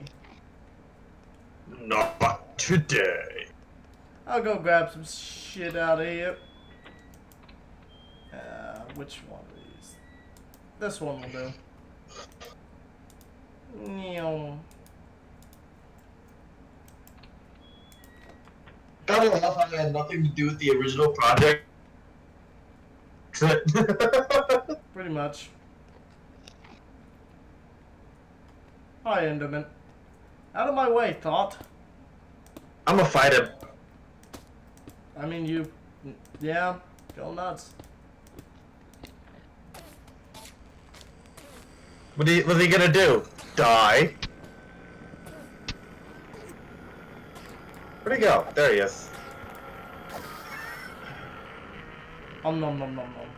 Not today. I'll go grab some shit out of here. Which one of these? This one will do. Neon. Gotta love how they had nothing to do with the original project. Pretty much. Hi, Enderman. Out of my way, Thought. I'm gonna fight him. I mean, you... Yeah, go nuts. What's he gonna do? Die? Where'd he go? There he is. Nom nom nom nom nom.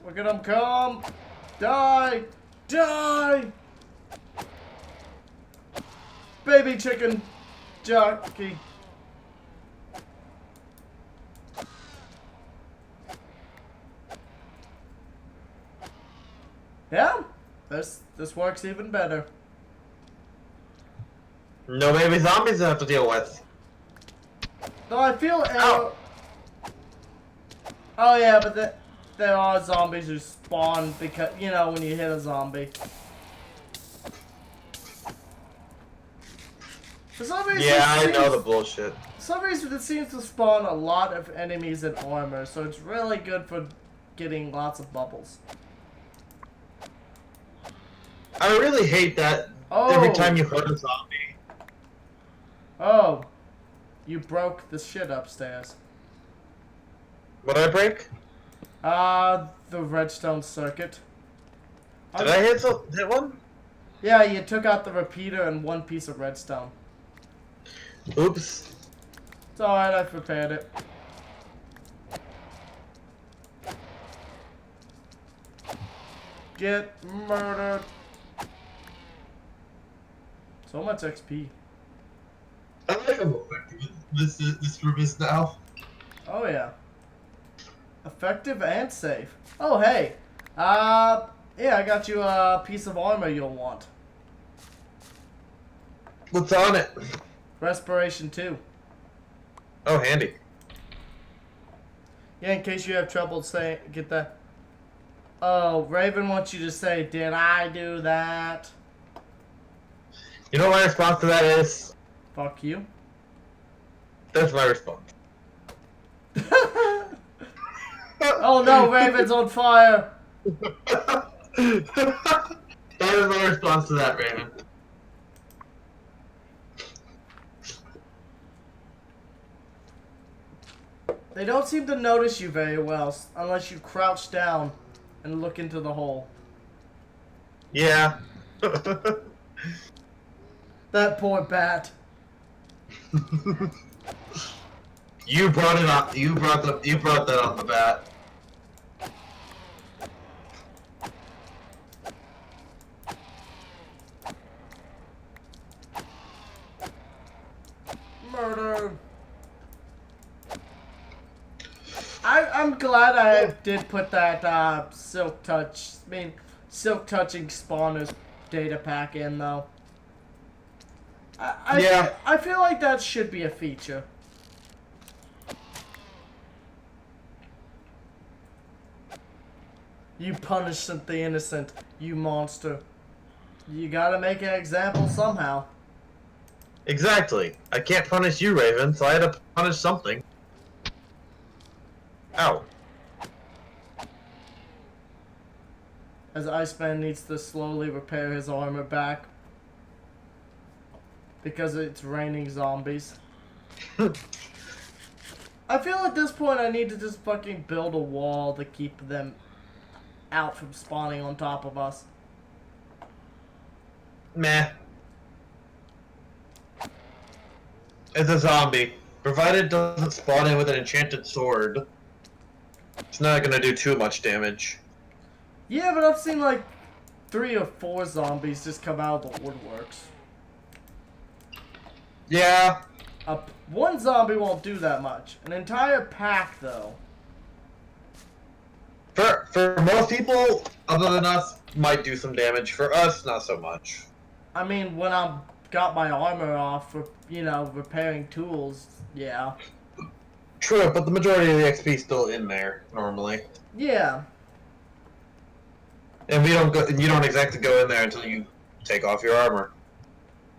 Look at him come! Die! Die! Baby chicken jockey. Yeah, this works even better. No baby zombies to have to deal with. Though I feel Ow. Oh yeah, but there are zombies who spawn because, you know, when you hit a zombie. For some reason, Yeah, I know the bullshit. For some reason, it seems to spawn a lot of enemies in armor, so it's really good for getting lots of bubbles. I really hate that every time you hurt a zombie. Oh, you broke the shit upstairs. What'd I break? The redstone circuit. Did I hit one? Yeah, you took out the repeater and one piece of redstone. Oops. It's alright, I prepared it. Get murdered. So much XP. I like how effective this room is now. Oh yeah. Effective and safe. Oh hey. Yeah, I got you a piece of armor you'll want. What's on it? Respiration 2. Oh, handy. Yeah, in case you have trouble saying, get that. Oh, Raven wants you to say, did I do that? You know what my response to that is? Fuck you. That's my response. Oh no, Raven's on fire! That is my response to that, Raven. They don't seem to notice you very well, unless you crouch down and look into the hole. Yeah. That poor bat. You brought it up. You brought that on the bat. Murder. I'm glad I did put that silk touching spawners data pack in though. I feel like that should be a feature. You punished the innocent, you monster. You gotta make an example somehow. Exactly. I can't punish you, Raven, so I had to punish something. Ow. As Iceman needs to slowly repair his armor back. Because it's raining zombies. I feel at this point I need to just fucking build a wall to keep them out from spawning on top of us. Meh. It's a zombie. Provided it doesn't spawn in with an enchanted sword, it's not gonna do too much damage. Yeah, but I've seen like 3 or 4 zombies just come out of the woodworks. Yeah. One zombie won't do that much. An entire pack, though. For most people, other than us, might do some damage. For us, not so much. I mean, when I've got my armor off for, you know, repairing tools, yeah. True, but the majority of the XP is still in there, normally. Yeah. And we don't go, you don't exactly go in there until you take off your armor.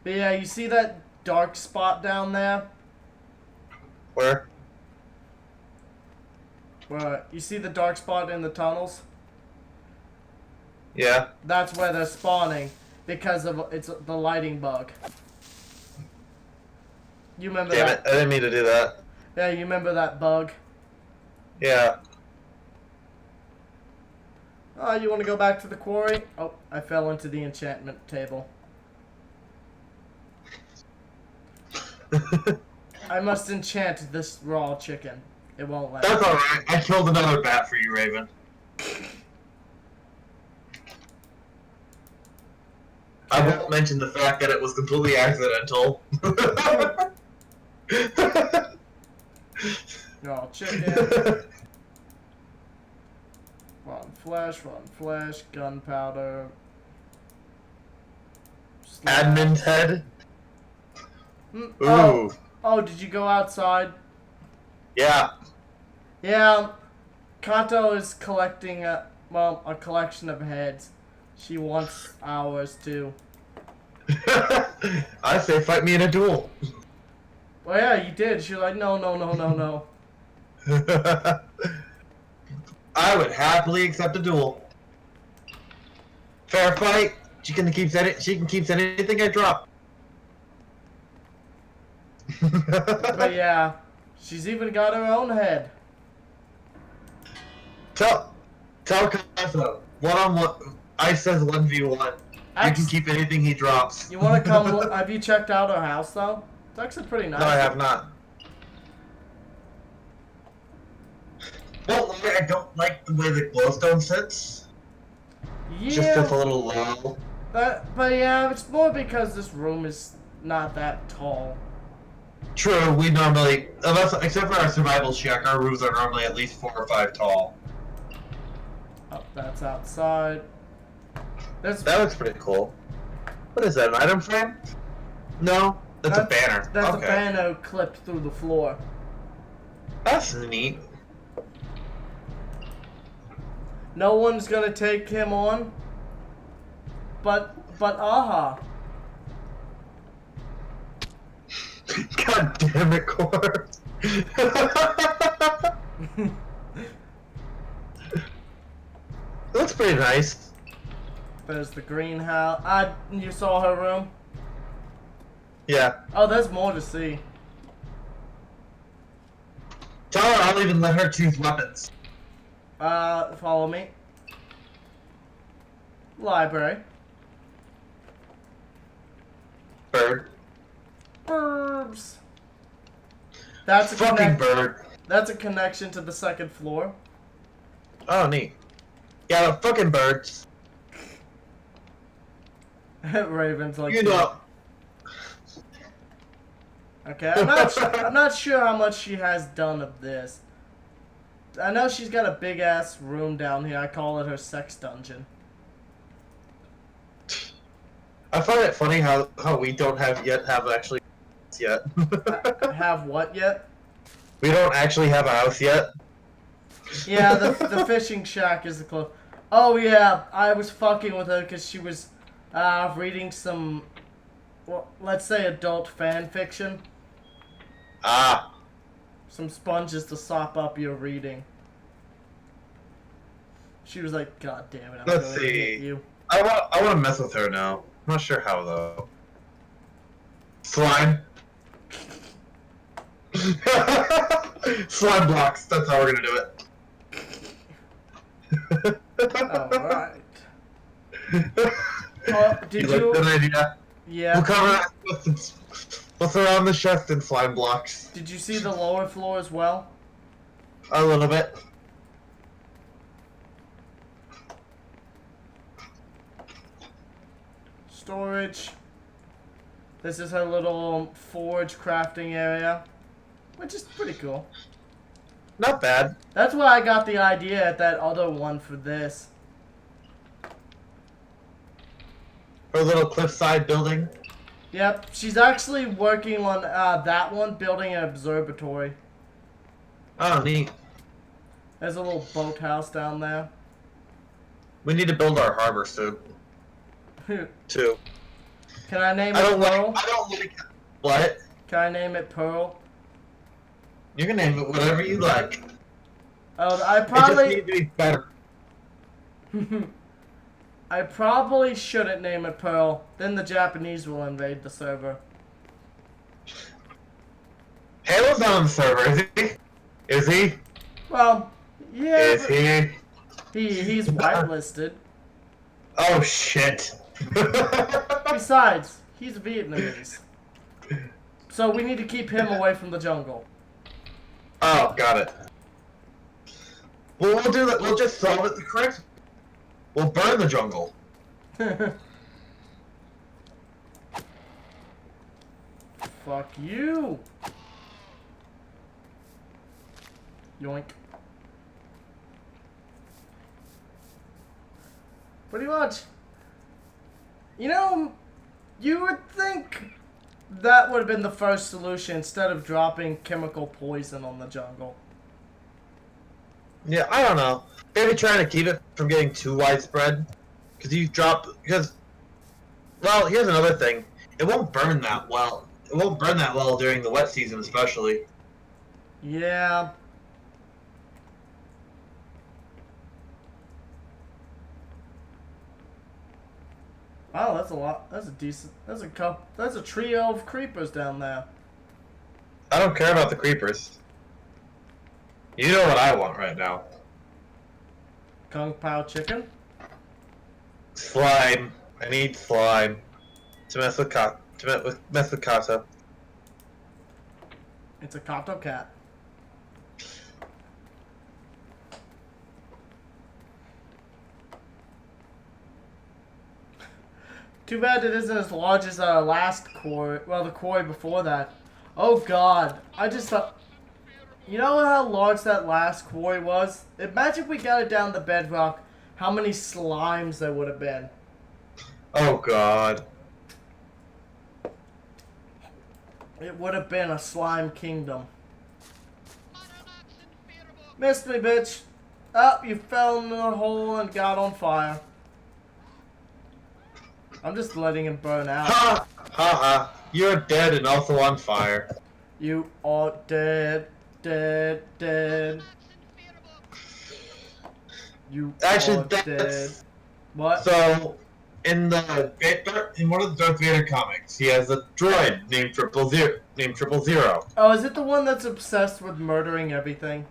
But yeah, you see that dark spot down there? Where? Where you see the dark spot in the tunnels? Yeah. That's where they're spawning because of it's the lighting bug. You remember Damn that? it, I didn't mean to do that. Yeah, you remember that bug? Yeah. Oh, you want to go back to the quarry? Oh, I fell into the enchantment table. I must enchant this raw chicken. It won't let me. That's alright. I killed another bat for you, Raven. I won't mention the fact that it was completely accidental. Raw chicken. Rotten flesh, gunpowder. Admin's head? Ooh. Oh, did you go outside? Yeah. Yeah. Kanto is collecting a collection of heads. She wants ours too. I say fight me in a duel. Well, yeah, you did. She's like, no. I would happily accept a duel. Fair fight. She can keep anything I drop. But yeah, she's even got her own head. Tell Kazo, one-on-one. Ice says 1v1. You can keep anything he drops. You want to come? Have you checked out her house though? It's actually pretty nice. No, I have not. Well, I don't like the way the glowstone sits. Yeah. Just a little low. But yeah, it's more because this room is not that tall. True, we normally, except for our survival check, our roofs are normally at least 4 or 5 tall. Oh, that's outside. That looks pretty cool. What is that, an item frame? No, that's a banner. That's okay. a banner clipped through the floor. That's neat. No one's gonna take him on. But aha. God damn it, Core. Looks pretty nice. There's the greenhouse. You saw her room? Yeah. Oh, there's more to see. Tell her I'll even let her choose weapons. Follow me. Library. Bird. Burbs. That's a fucking bird. That's a connection to the second floor. Oh, neat. Yeah, the fucking birds. Raven's like, You know. Okay, I'm not sure how much she has done of this. I know she's got a big ass room down here. I call it her sex dungeon. I find it funny how we don't have actually yet. Have what yet? We don't actually have a house yet. Yeah, the fishing shack is the close. Oh yeah, I was fucking with her because she was reading some, well, let's say adult fan fiction. Ah. Some sponges to sop up your reading. She was like, God damn it, I'm Let's going to hit see. you. I want to mess with her now. I'm not sure how though. Slime. Slime blocks. That's how we're gonna do it. Alright. Did you? Like you? that idea? Yeah. We'll cover that with what's around the chest in slime blocks. Did you see the lower floor as well? A little bit. Storage. This is her little forge crafting area, which is pretty cool. Not bad. That's why I got the idea at that other one for this. Her little cliffside building. Yep, she's actually working on that one, building an observatory. Oh, neat. There's a little boathouse down there. We need to build our harbor soon. Too. Can I name I it don't Pearl? like. I don't like. What? Can I name it Pearl? You can name it whatever you like. Oh, I It just probably... needs to be better. I probably shouldn't name it Pearl. Then the Japanese will invade the server. Halo's not on the server, is he? Is he? Well, yeah. Is he? He's whitelisted. Oh shit. Besides, he's Vietnamese. So we need to keep him away from the jungle. Oh, got it. Well, we'll do that. We'll just solve it the correct. We'll burn the jungle. Fuck you. Yoink. Pretty much. You know, you would think that would have been the first solution instead of dropping chemical poison on the jungle. Yeah, I don't know. Maybe trying to keep it from getting too widespread. Because, well, here's another thing. It won't burn that well. It won't burn that well during the wet season, especially. Yeah. Wow, that's a lot. That's a decent. That's a couple. That's a trio of creepers down there. I don't care about the creepers. You know what I want right now. Kung Pao chicken. Slime. I need slime. To mess with Kata. It's a Kato cat. Too bad it isn't as large as our last quarry. Well, the quarry before that. Oh god, I just thought. You know how large that last quarry was? Imagine if we got it down to bedrock. How many slimes there would have been. Oh god. It would have been a slime kingdom. Missed me, bitch. Oh, you fell in the hole and got on fire. I'm just letting him burn out. Ha! Ha ha. You're dead and also on fire. You are dead, dead, dead. You Actually, are that's... dead. What? So, in one of the Darth Vader comics, he has a droid named Triple Zero. Oh, is it the one that's obsessed with murdering everything?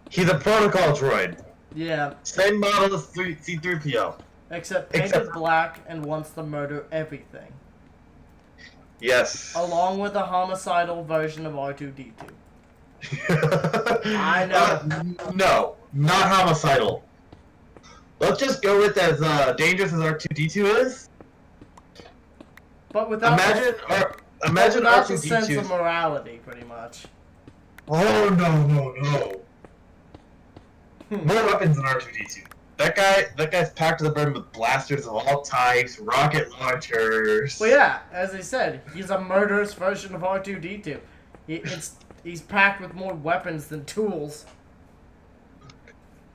He's a protocol droid. Yeah. Same model as C-3PO. Except painted black and wants to murder everything. Yes. Along with a homicidal version of R2-D2. I know. No, not homicidal. Let's just go with as dangerous as R2-D2 is. But without imagine without the R2-D2. sense of morality, pretty much. Oh no. More weapons than R2-D2. That guy's packed to the brim with blasters of all types, rocket launchers. Well, yeah, as I said, he's a murderous version of R2-D2. He's packed with more weapons than tools.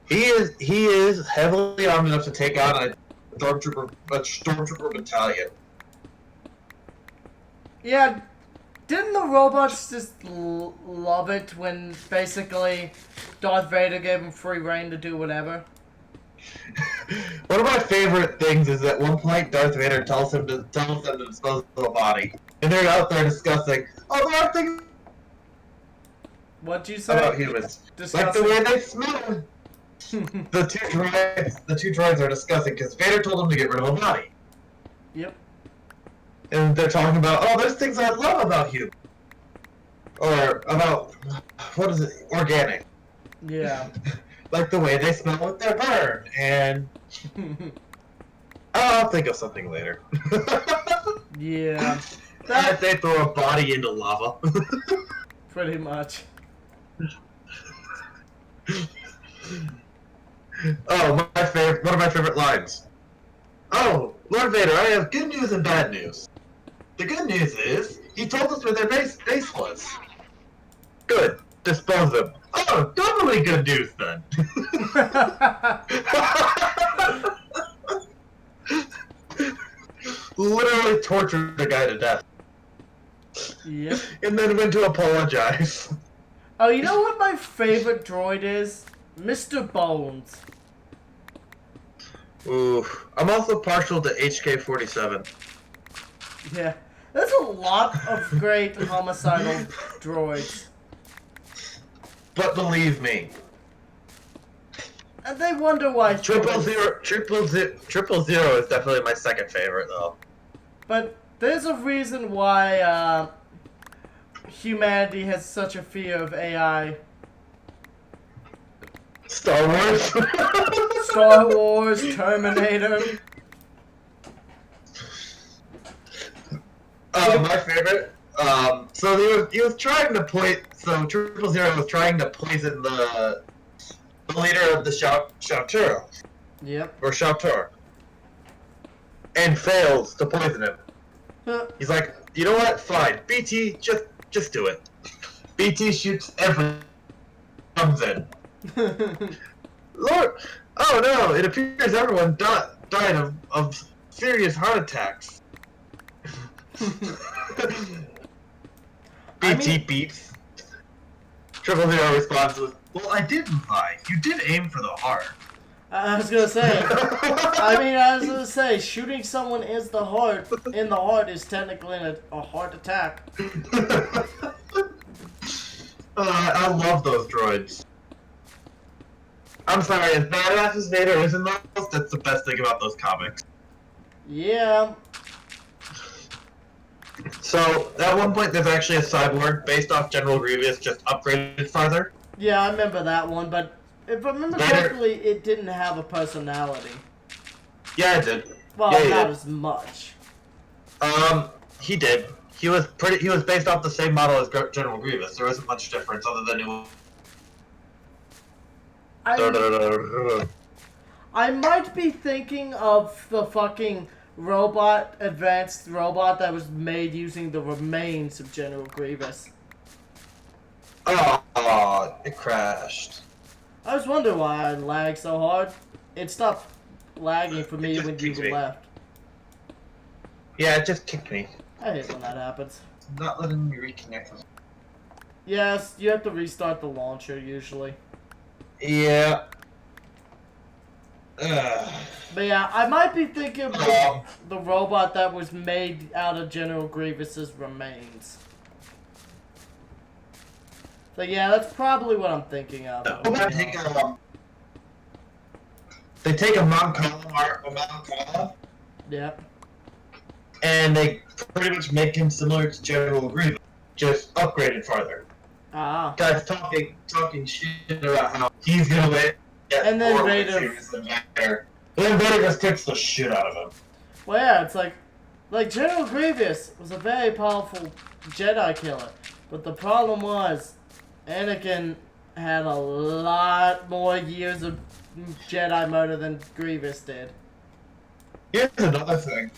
He is heavily armed enough to take on a stormtrooper battalion. Yeah, didn't the robots just love it when basically Darth Vader gave him free reign to do whatever? One of my favorite things is at one point Darth Vader tells them to dispose of the body, and they're out there discussing. Oh, there are things What'd you say? about humans, like the way they smell. The two droids are discussing because Vader told them to get rid of a body. Yep. And they're talking about, oh, there's things I love about you. Or about, what is it, organic. Yeah. Like the way they smell with their burn. And I'll think of something later. Yeah. That they throw a body into lava. Pretty much. Oh, one of my favorite lines. Oh, Lord Vader, I have good news and bad news. The good news is, he told us where their base was. Good. Dispose them. Oh, doubly good news then. Literally tortured the guy to death. Yep. And then went to apologize. Oh, you know what my favorite droid is? Mr. Bones. Ooh, I'm also partial to HK-47. Yeah. There's a lot of great homicidal droids. But believe me, And they wonder why. Triple Zero is definitely my second favorite, though. But there's a reason why humanity has such a fear of AI. Star Wars. Star Wars, Terminator. My favorite. So he was trying to So 000 was trying to poison the leader of the Shauteur. Yep. Or Shauteur. And fails to poison him. Huh. He's like, you know what? Fine. BT, just do it. BT shoots everything. Comes in. Lord, oh no! It appears everyone died of serious heart attacks. BT beeps. 000 responds with, "Well, I didn't lie. You did aim for the heart." I was gonna say, shooting someone in the heart is technically a heart attack. I love those droids. I'm sorry, as badass as Vader is in those, that's the best thing about those comics. Yeah. So, at one point there's actually a cyborg based off General Grievous, just upgraded farther. Yeah, I remember that one, but if I remember correctly, it didn't have a personality. Yeah, it did. Well, yeah, not as much. He did. He was based off the same model as General Grievous. There wasn't much difference other than it I might be thinking of the fucking advanced robot that was made using the remains of General Grievous. Oh, it crashed. I was wondering why I lagged so hard. It stopped lagging for me when you left. Yeah, it just kicked me. I hate when that happens. Not letting me reconnect. Yes, you have to restart the launcher usually. Yeah. But yeah, I might be thinking of the robot that was made out of General Grievous's remains. So yeah, that's probably what I'm thinking of. They take a Mount Kala. Yep. And they pretty much make him similar to General Grievous, just upgraded farther. Ah. Guys talking shit about how he's gonna win. And then Vader. Then Vader just kicks the shit out of him. Well, yeah, it's like General Grievous was a very powerful Jedi killer, but the problem was Anakin had a lot more years of Jedi murder than Grievous did. Here's another thing.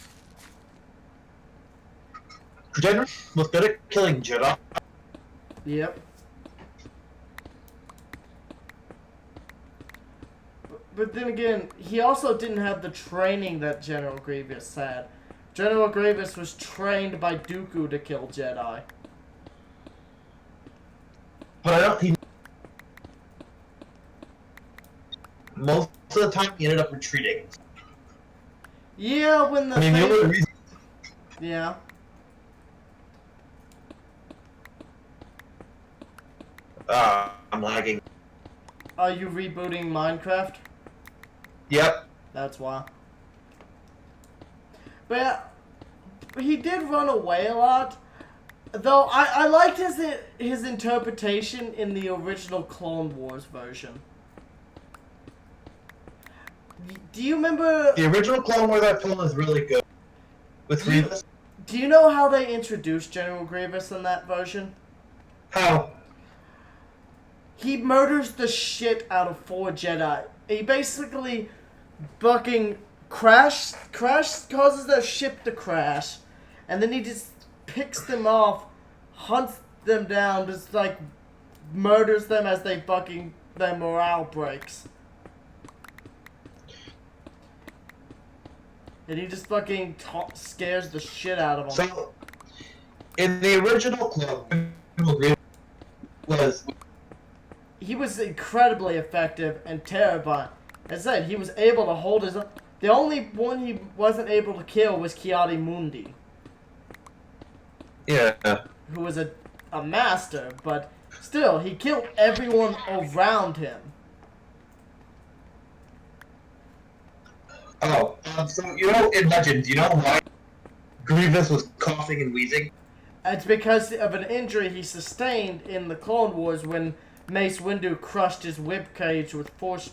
General was good at killing Jedi. Yep. But then again, he also didn't have the training that General Grievous had. General Grievous was trained by Dooku to kill Jedi. But I don't think most of the time he ended up retreating. Yeah, when the I mean, the only reason. yeah. I'm lagging. Are you rebooting Minecraft? Yep. That's why. But yeah, he did run away a lot. Though I liked his interpretation in the original Clone Wars version. Do you remember? The original Clone Wars that film is really good. With Grievous. Do you know how they introduced General Grievous in that version? How? He murders the shit out of 4 Jedi. He basically fucking causes their ship to crash, and then he just picks them off, hunts them down, just like murders them as they fucking their morale breaks. And he just fucking scares the shit out of them. So, in the original Clone Wars He was incredibly effective and terrifying. As I said, he was able to hold his own. The only one he wasn't able to kill was Kiadi Mundi. Yeah. Who was a master, but still, he killed everyone around him. Oh, so you know in Legends, you know why Grievous was coughing and wheezing? It's because of an injury he sustained in the Clone Wars when Mace Windu crushed his whip cage with Force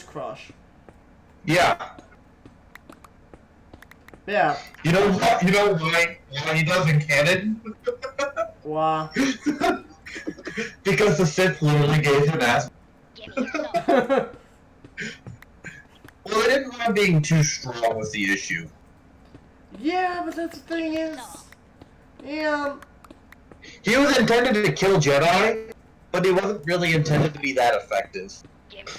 Crush. Yeah. Yeah. You know what? You know why he does in canon? Wow. Because the Sith literally gave him ass. Well, they didn't mind being too strong was the issue. Yeah, but that's the thing is, yeah. He was intended to kill Jedi, but he wasn't really intended to be that effective.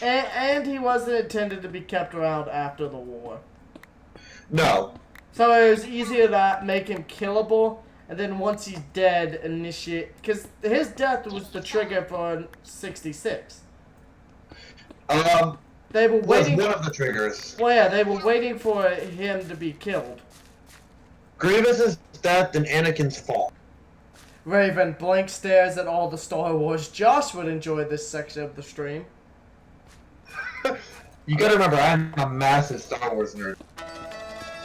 And he wasn't intended to be kept around after the war. No. So it was easier to make him killable, and then once he's dead, initiate... Because his death was the trigger for 66. They were waiting... Was one of the triggers. Well, yeah, they were waiting for him to be killed. Grievous's death and Anakin's fall. Raven blank stares at all the Star Wars. Josh would enjoy this section of the stream. You gotta remember, I'm a massive Star Wars nerd.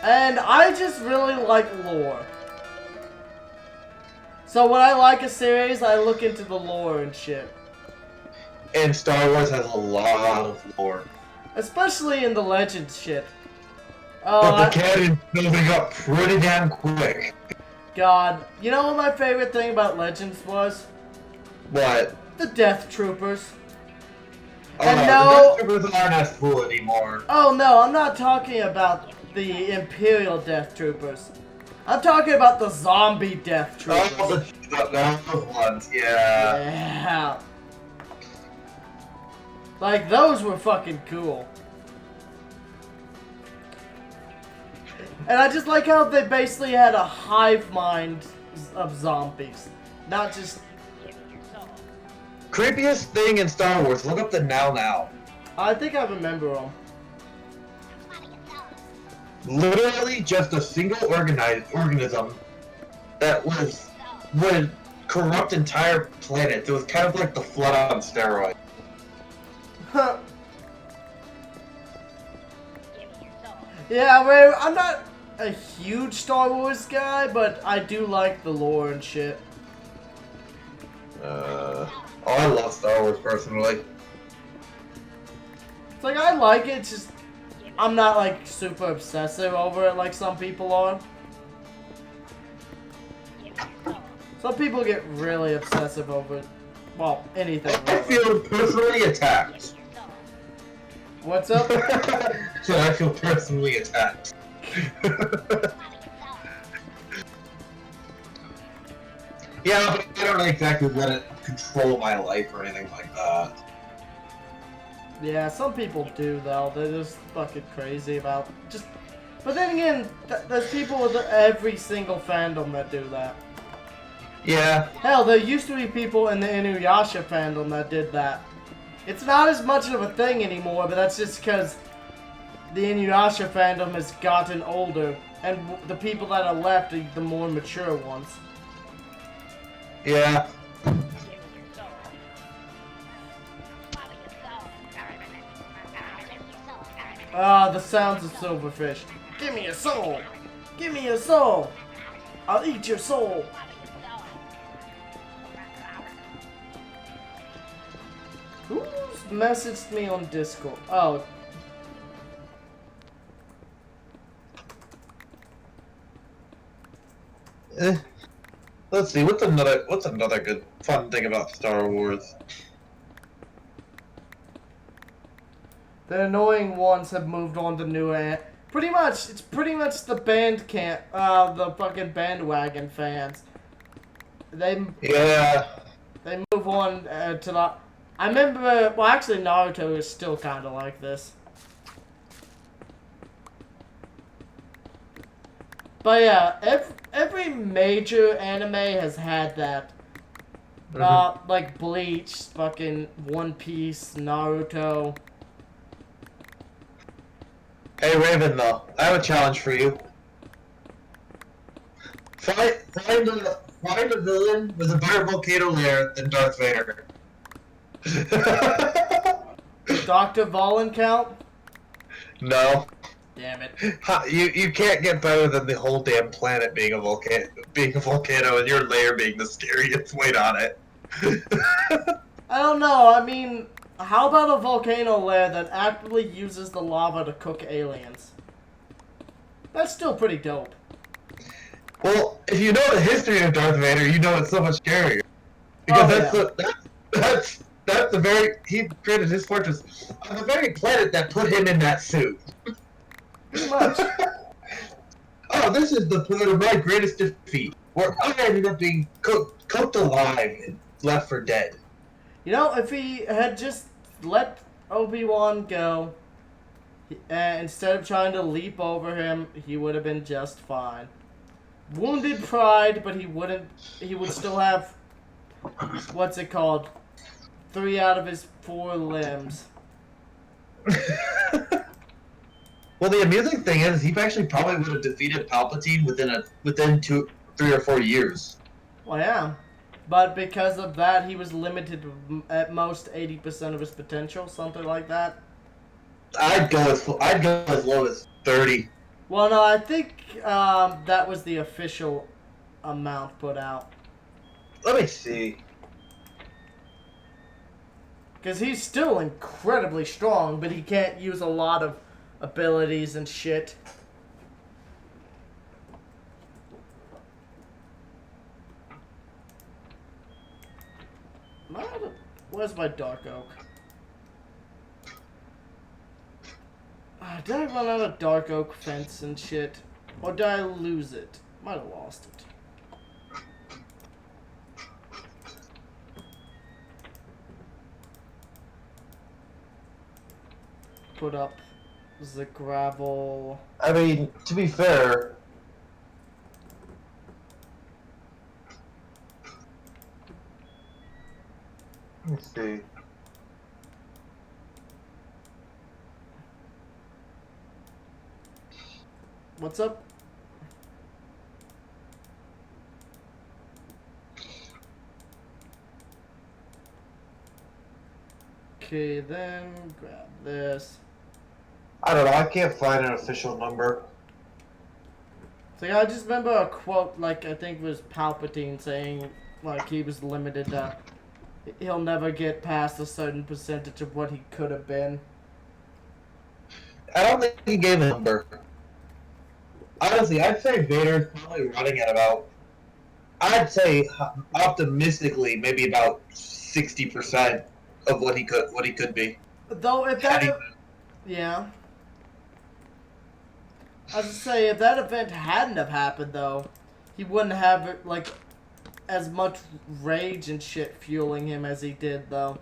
And I just really like lore. So when I like a series, I look into the lore and shit. And Star Wars has a lot of lore. Especially in the Legends shit. But the canon's building up pretty damn quick. God. You know what my favorite thing about Legends was? What? The Death Troopers. Oh, And the no... Death Troopers aren't as cool anymore. Oh no, I'm not talking about the Imperial Death Troopers. I'm talking about the zombie Death Troopers. Oh, those ones, yeah. Yeah. Like, those were fucking cool. And I just like how they basically had a hive mind of zombies. Not just... Creepiest thing in Star Wars, look up the Now. I think I remember them. Literally just a single organism that would corrupt entire planets. It was kind of like the Flood on steroids. Yeah, well, I'm not a huge Star Wars guy, but I do like the lore and shit. I love Star Wars personally. It's like, I like it, it's just I'm not like super obsessive over it like some people are. Some people get really obsessive over it. Well, anything. I feel personally attacked. What's up? So I feel personally attacked. Yeah, but I don't exactly let it control my life or anything like that. Yeah, some people do though. They're just fucking crazy about just. But then again, there's people with every single fandom that do that. Yeah. Hell, there used to be people in the Inuyasha fandom that did that. It's not as much of a thing anymore, but that's just because the Inuyasha fandom has gotten older, and the people that are left are the more mature ones. Yeah. Ah, the sounds of silverfish. Give me your soul! Give me your soul! I'll eat your soul! Who's messaged me on Discord? Oh. Let's see. What's another good fun thing about Star Wars? The annoying ones have moved on to new it's pretty much the the fucking bandwagon fans. They move on to the. I remember. Well, actually, Naruto is still kind of like this. But yeah, every major anime has had that. Like Bleach, fucking One Piece, Naruto. Hey Raven, though, I have a challenge for you. Find a villain with a better volcano lair than Darth Vader. Dr. Valen count? No. Damn it. You can't get better than the whole damn planet being a volcano, and your lair being the scariest weight on it. I don't know. I mean, how about a volcano lair that actively uses the lava to cook aliens? That's still pretty dope. Well, if you know the history of Darth Vader, you know it's so much scarier. Because that's the very he created his fortress on the very planet that put him in that suit. Pretty much. Oh, this is the planet of my greatest defeat, where I ended up being cooked alive and left for dead. You know, if he had just let Obi-Wan go, instead of trying to leap over him, he would have been just fine. Wounded pride, but he would still have, what's it called? 3 out of his 4 limbs. Well, the amusing thing is, he actually probably would have defeated Palpatine within 3 or 4 years. Well, yeah. But because of that, he was limited to at most 80% of his potential, something like that. I'd go as low as 30. Well, no, I think that was the official amount put out. Let me see. Because he's still incredibly strong, but he can't use a lot of abilities and shit. Where's my dark oak? Did I run out of dark oak fence and shit? Or did I lose it? Might have lost it. Put up the gravel. I mean, to be fair, let me see. What's up? Okay, then grab this. I don't know. I can't find an official number. So yeah, I just remember a quote, like I think it was Palpatine saying, like he was limited to, he'll never get past a certain percentage of what he could have been. I don't think he gave a number. Honestly, I'd say Vader's probably running at about, I'd say optimistically, maybe about 60% of what he could be. Though if that, yeah. I was to say, if that event hadn't have happened, though, he wouldn't have, like, as much rage and shit fueling him as he did, though.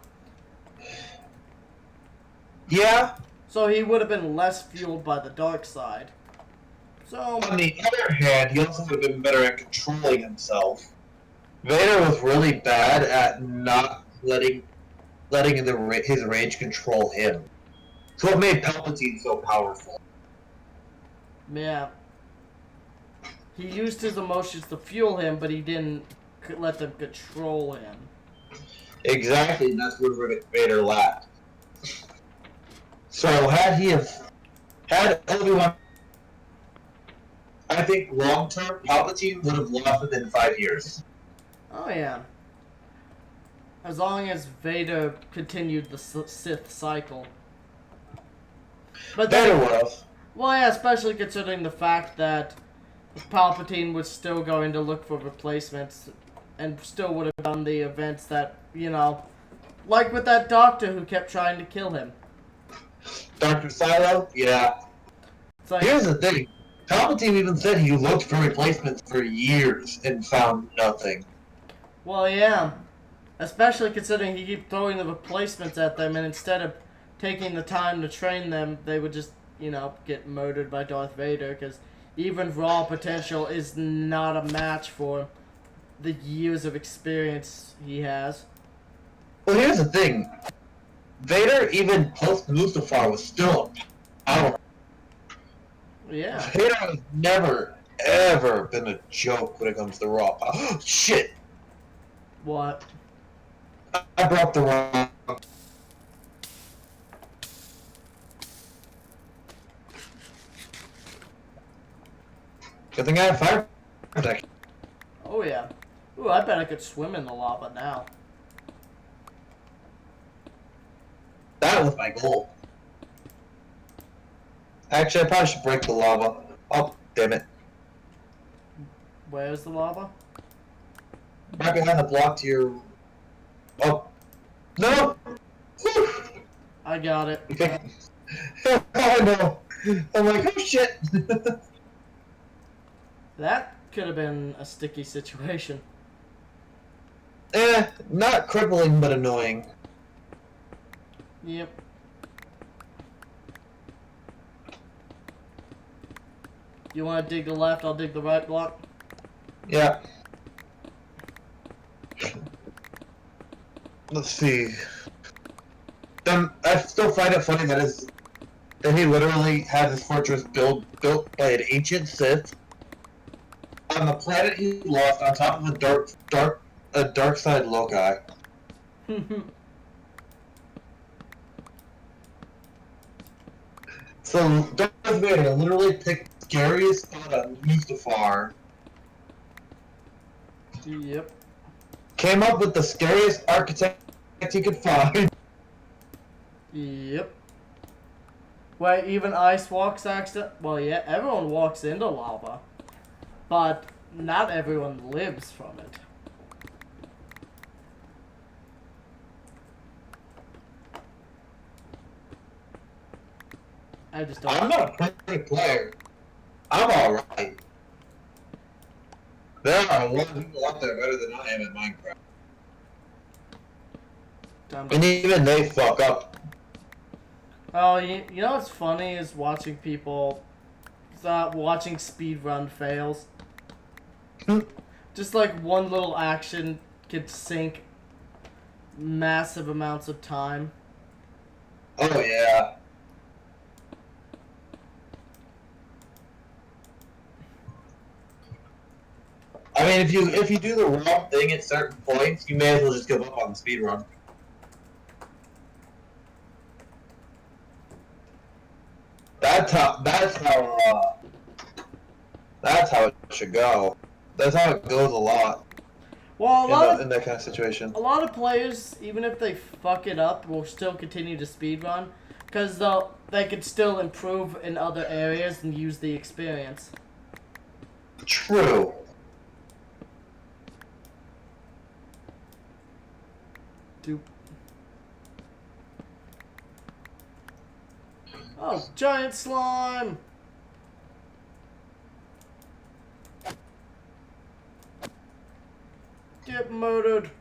Yeah. So he would have been less fueled by the dark side. So, on the other hand, he also would have been better at controlling himself. Vader was really bad at not letting letting his rage control him. So what made Palpatine so powerful? Yeah. He used his emotions to fuel him, but he didn't let them control him. Exactly, and that's where Vader lacked. So had Obi-Wan, I think long term, Palpatine would have lost within 5 years. Oh yeah. As long as Vader continued the Sith cycle. But Vader then, would have. well, yeah, especially considering the fact that Palpatine was still going to look for replacements and still would have done the events that, like with that doctor who kept trying to kill him. Dr. Silo? Yeah. It's like, Here's the thing. Palpatine even said he looked for replacements for years and found nothing. well, yeah. Especially considering he kept throwing the replacements at them, and instead of taking the time to train them, they would just, get murdered by Darth Vader, because even raw potential is not a match for the years of experience he has. Well, here's the thing. Vader, even post-Mustafar, was still powerful. Yeah. Vader has never, ever been a joke when it comes to raw power. Shit! What? I brought the wrong... Good thing I have fire protection. Oh, yeah. Ooh, I bet I could swim in the lava now. That was my goal. Actually, I probably should break the lava. Oh, damn it. Where's the lava? Right behind the block to your... Oh. No! I got it. Okay. Oh, no. I'm like, oh, shit. That could have been a sticky situation. Not crippling, but annoying. Yep. You want to dig the left, I'll dig the right block? Yeah. Let's see. I still find it funny that he literally had his fortress built by an ancient Sith on the planet he lost on top of a dark side loci. So Darth Vader literally picked the scariest spot on Mustafar. Yep. Came up with the scariest architect he could find. Yep. Where even ice walks accident. Well, yeah, everyone walks into lava, but not everyone lives from it. I just don't. I'm not a perfect player. I'm alright. There are a lot of people out there better than I am at Minecraft. And even they fuck up. Oh, you know what's funny is watching people, watching speedrun fails. Just like one little action could sink massive amounts of time. Oh yeah. I mean, if you do the wrong thing at certain points, you may as well just give up on the speedrun. That's how it should go. That's how it goes a lot. Well, in that kind of situation. A lot of players, even if they fuck it up, will still continue to speedrun, because they could still improve in other areas and use the experience. True. Oh, giant slime! Get murdered!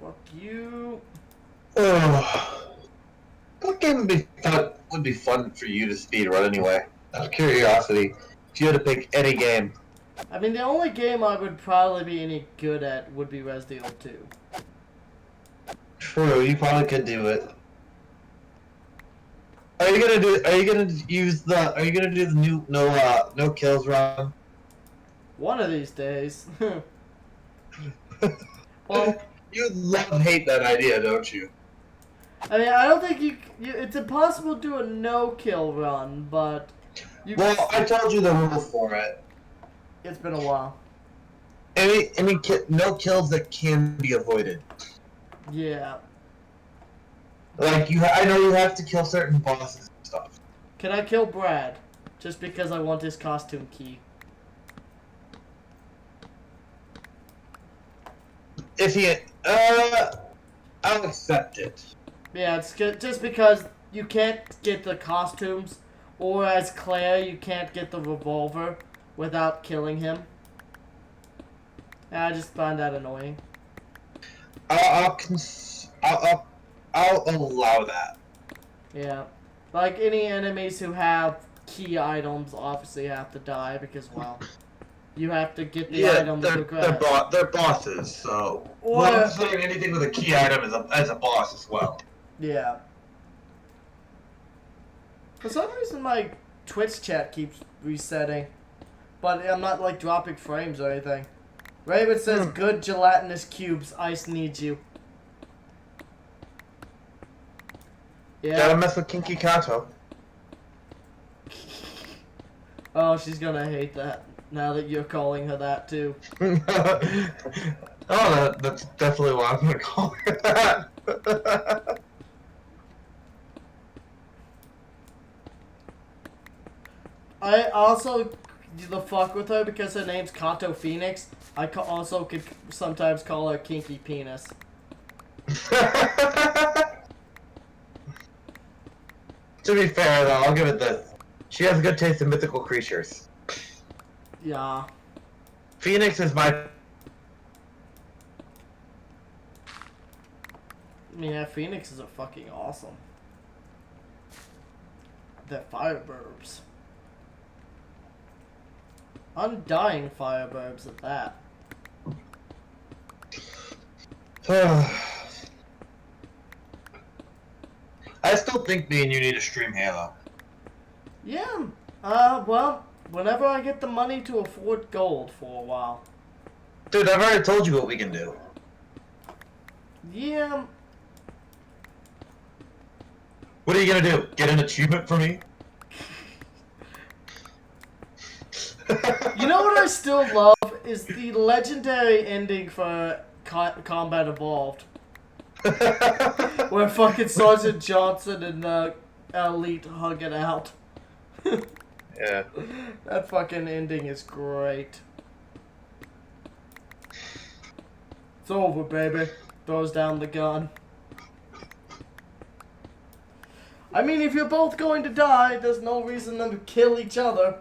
Fuck you! Oh. What game would be would be fun for you to speed run anyway? Out of curiosity, if you had to pick any game. I mean, the only game I would probably be any good at would be Resident Evil 2. True, you probably could do it. Are you gonna do the new no kills run? One of these days. Well, You hate that idea, don't you? I mean, I don't think you it's impossible to do a no-kill run, but Well, I told you the rule for it. It's been a while. No kills that can be avoided. Yeah. Like I know you have to kill certain bosses and stuff. Can I kill Brad? Just because I want his costume key. If he, I'll accept it. Yeah, it's just because you can't get the costumes, or as Claire, you can't get the revolver without killing him. And I just find that annoying. I'll allow that. Yeah. Like, any enemies who have key items obviously have to die because, well, you have to get the items to grab. They're bosses, so... Or, I'm considering anything with a key item as a boss as well. Yeah. For some reason, my Twitch chat keeps resetting. But I'm not, like, dropping frames or anything. Raven says, good gelatinous cubes, Ice needs you. Yeah. Gotta mess with Kinky Kato. Oh, she's gonna hate that, now that you're calling her that, too. Oh, that's definitely why I'm gonna call her that. I also the fuck with her because her name's Kato Phoenix. I also could sometimes call her Kinky Penis. To be fair, though, I'll give it this. She has a good taste in mythical creatures. Yeah. Phoenix is my... Yeah, Phoenixes are fucking awesome. They're fireburbs. Undying fireburbs at that. I still think me and you need to stream Halo. Yeah. Well, whenever I get the money to afford gold for a while. Dude, I've already told you what we can do. Yeah. What are you gonna do? Get an achievement for me? You know what I still love is the legendary ending for Combat Evolved. Where fucking Sergeant Johnson and the Elite hug it out. Yeah. That fucking ending is great. It's over, baby. Throws down the gun. I mean, if you're both going to die, there's no reason to kill each other.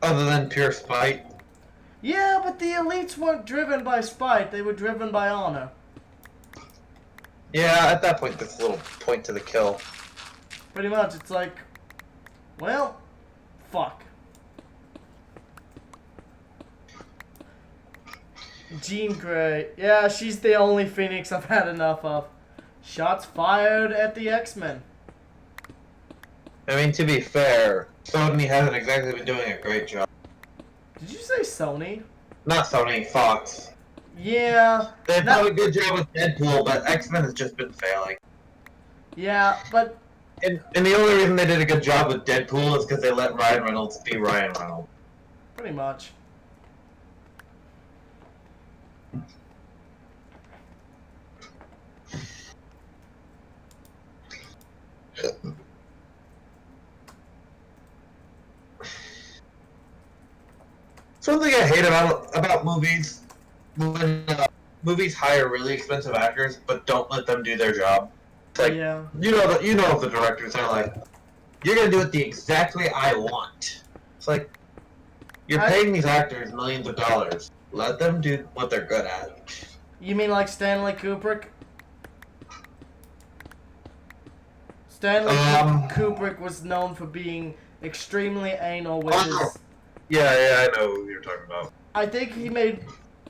Other than pure spite. Yeah, but the elites weren't driven by spite, they were driven by honor. Yeah, at that point, there's a little point to the kill. Pretty much, it's like, well, fuck. Jean Grey. Yeah, she's the only Phoenix I've had enough of. Shots fired at the X-Men. I mean, to be fair, Sony hasn't exactly been doing a great job. Did you say Sony? Not Sony, Fox. Yeah. They've done a good job with Deadpool, but X-Men has just been failing. Yeah, but... And the only reason they did a good job with Deadpool is because they let Ryan Reynolds be Ryan Reynolds. Pretty much. Something I hate about movies, when movies hire really expensive actors but don't let them do their job. It's like, yeah. you know the directors are like, you're gonna do it the exact way I want. It's like, you're paying these actors millions of dollars. Let them do what they're good at. You mean like Stanley Kubrick? Stanley Kubrick was known for being extremely anal with his... Yeah, I know who you're talking about. I think he made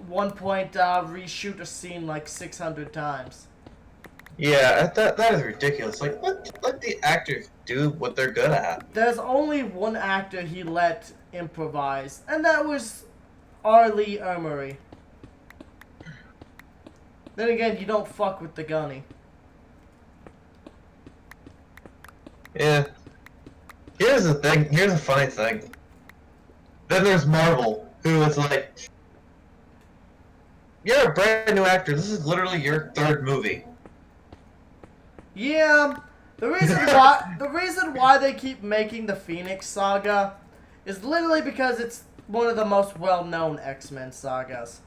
one point reshoot a scene like 600 times. Yeah, that is ridiculous. Like, let the actors do what they're good at. There's only one actor he let improvise, and that was R. Lee Ermey. Then again, you don't fuck with the gunny. Yeah. Here's the thing. Here's a funny thing. Then there's Marvel, who is like, you're a brand new actor. This is literally your third movie. Yeah, the reason why they keep making the Phoenix Saga is literally because it's one of the most well-known X-Men sagas.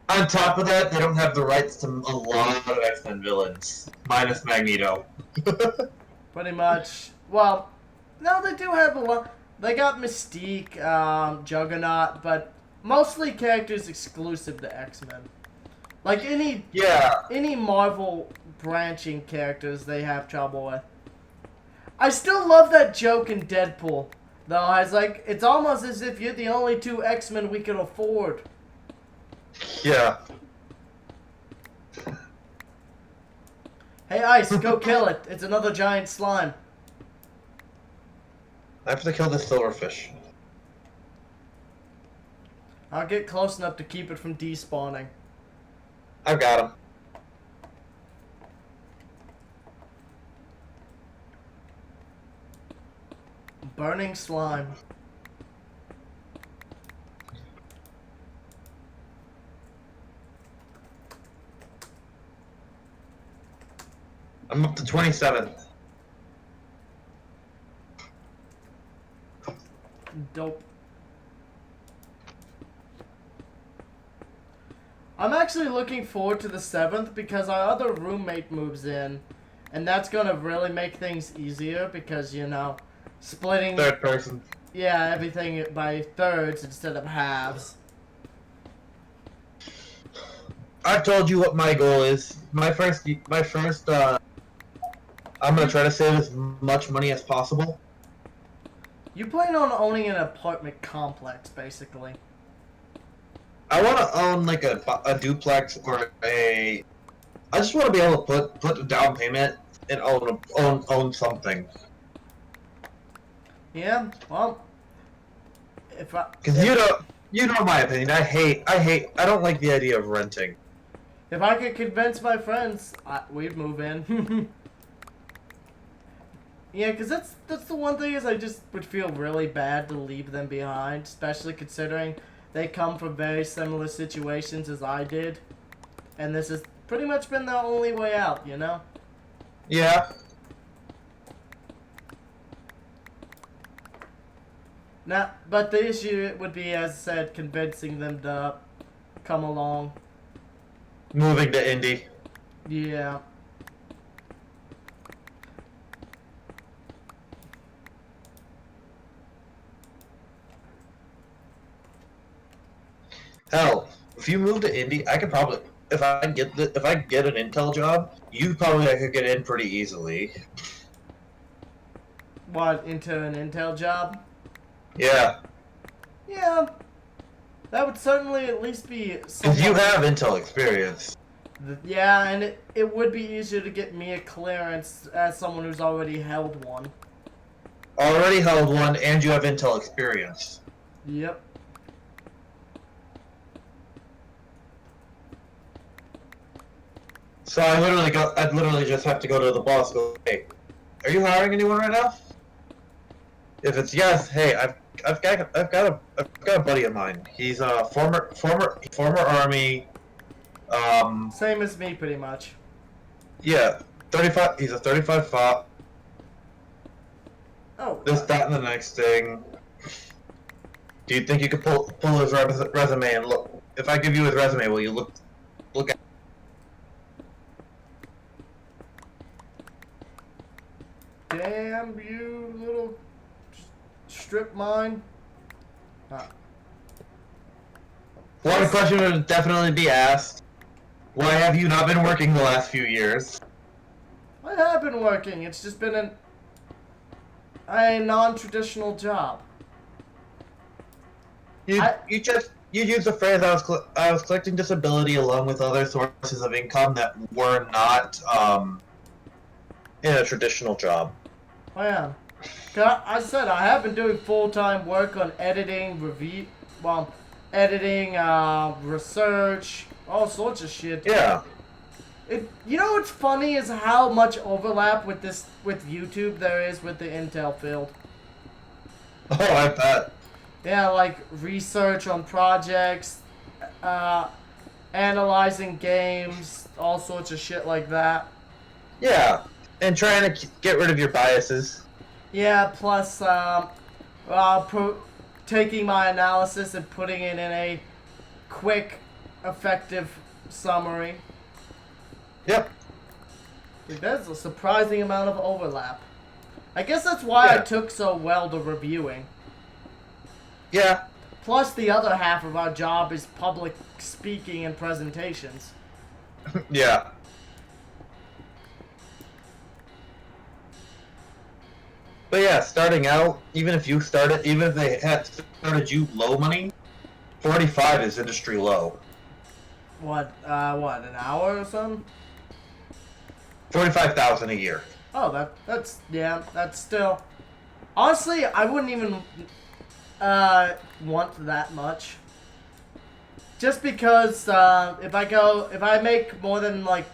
On top of that, they don't have the rights to a lot of X-Men villains, minus Magneto. Pretty much. Well, no, they do have a lot. They got Mystique, Juggernaut, but mostly characters exclusive to X-Men. Like any Marvel branching characters they have trouble with. I still love that joke in Deadpool, though. I was like, it's almost as if you're the only two X-Men we can afford. Yeah. Hey, Ice, go kill it. It's another giant slime. I have to kill this silverfish. I'll get close enough to keep it from despawning. I've got him. Burning slime. I'm up to 27. Dope. I'm actually looking forward to the 7th because our other roommate moves in, and that's gonna really make things easier because, you know, splitting... Third person. Yeah, everything by thirds instead of halves. I've told you what my goal is. I'm gonna try to save as much money as possible. You plan on owning an apartment complex, basically. I want to own like a duplex or a. I just want to be able to put a down payment and own something. Yeah, well, Because you know my opinion. I don't like the idea of renting. If I could convince my friends, we'd move in. Yeah, because that's the one thing is I just would feel really bad to leave them behind, especially considering they come from very similar situations as I did. And this has pretty much been the only way out, you know? Yeah. Now, but the issue would be, as I said, convincing them to come along. Moving to Indy. Yeah. Hell, if you move to Indy, I could probably if I get an Intel job, I could get in pretty easily. What, into an Intel job? Yeah. Yeah. That would certainly at least be Because you have Intel experience. Yeah, and it would be easier to get me a clearance as someone who's already held one. Already held one, and you have Intel experience. Yep. So I'd literally just have to go to the boss. Go, hey, are you hiring anyone right now? If it's yes, hey, I've got a buddy of mine. He's a former Army. Same as me, pretty much. Yeah, 35. He's a 35 fop. Oh. This, that, and the next thing. Do you think you could pull his resume and look? If I give you his resume, will you look at? Damn you, little strip mine. One question would definitely be asked: why have you not been working the last few years? I have been working. It's just been a non-traditional job. You used the phrase I was collecting disability along with other sources of income that were not in a traditional job. Oh yeah. I said I have been doing full-time work on editing, research, all sorts of shit. Yeah. You know what's funny is how much overlap with YouTube there is with the Intel field. Oh, I bet. Yeah, like research on projects, analyzing games, all sorts of shit like that. Yeah, and trying to get rid of your biases. Yeah, plus taking my analysis and putting it in a quick, effective summary. Yep. There's a surprising amount of overlap. I guess that's why I took so well to reviewing. Yeah. Plus, the other half of our job is public speaking and presentations. Yeah. But yeah, starting out, even if they had started you low money, 45 is industry low. What, an hour or something? 45,000 a year. Oh, that's still... Honestly, I wouldn't even, want that much. Just because, if I make more than, like,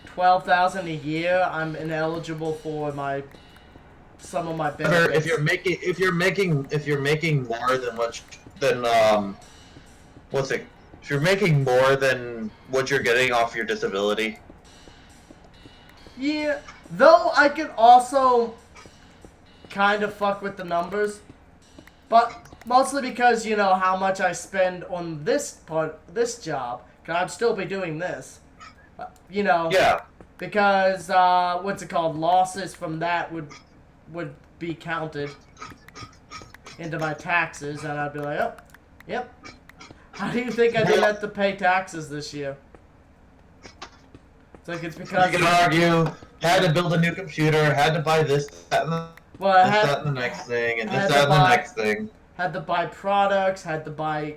12,000 a year, I'm ineligible for some of my benefits. If you're making more than if you're making more than what you're getting off your disability. Yeah, though I can also kind of fuck with the numbers, but mostly because, you know, how much I spend on this job, cause I'd still be doing this, you know. Yeah. Because, losses from that would be counted into my taxes, and I'd be like, oh, yep. How do you think I didn't have to pay taxes this year? It's like, it's because... You can argue, had to build a new computer, had to buy this, that, and the next thing, and this, that, and the next thing. Had to buy products, had to buy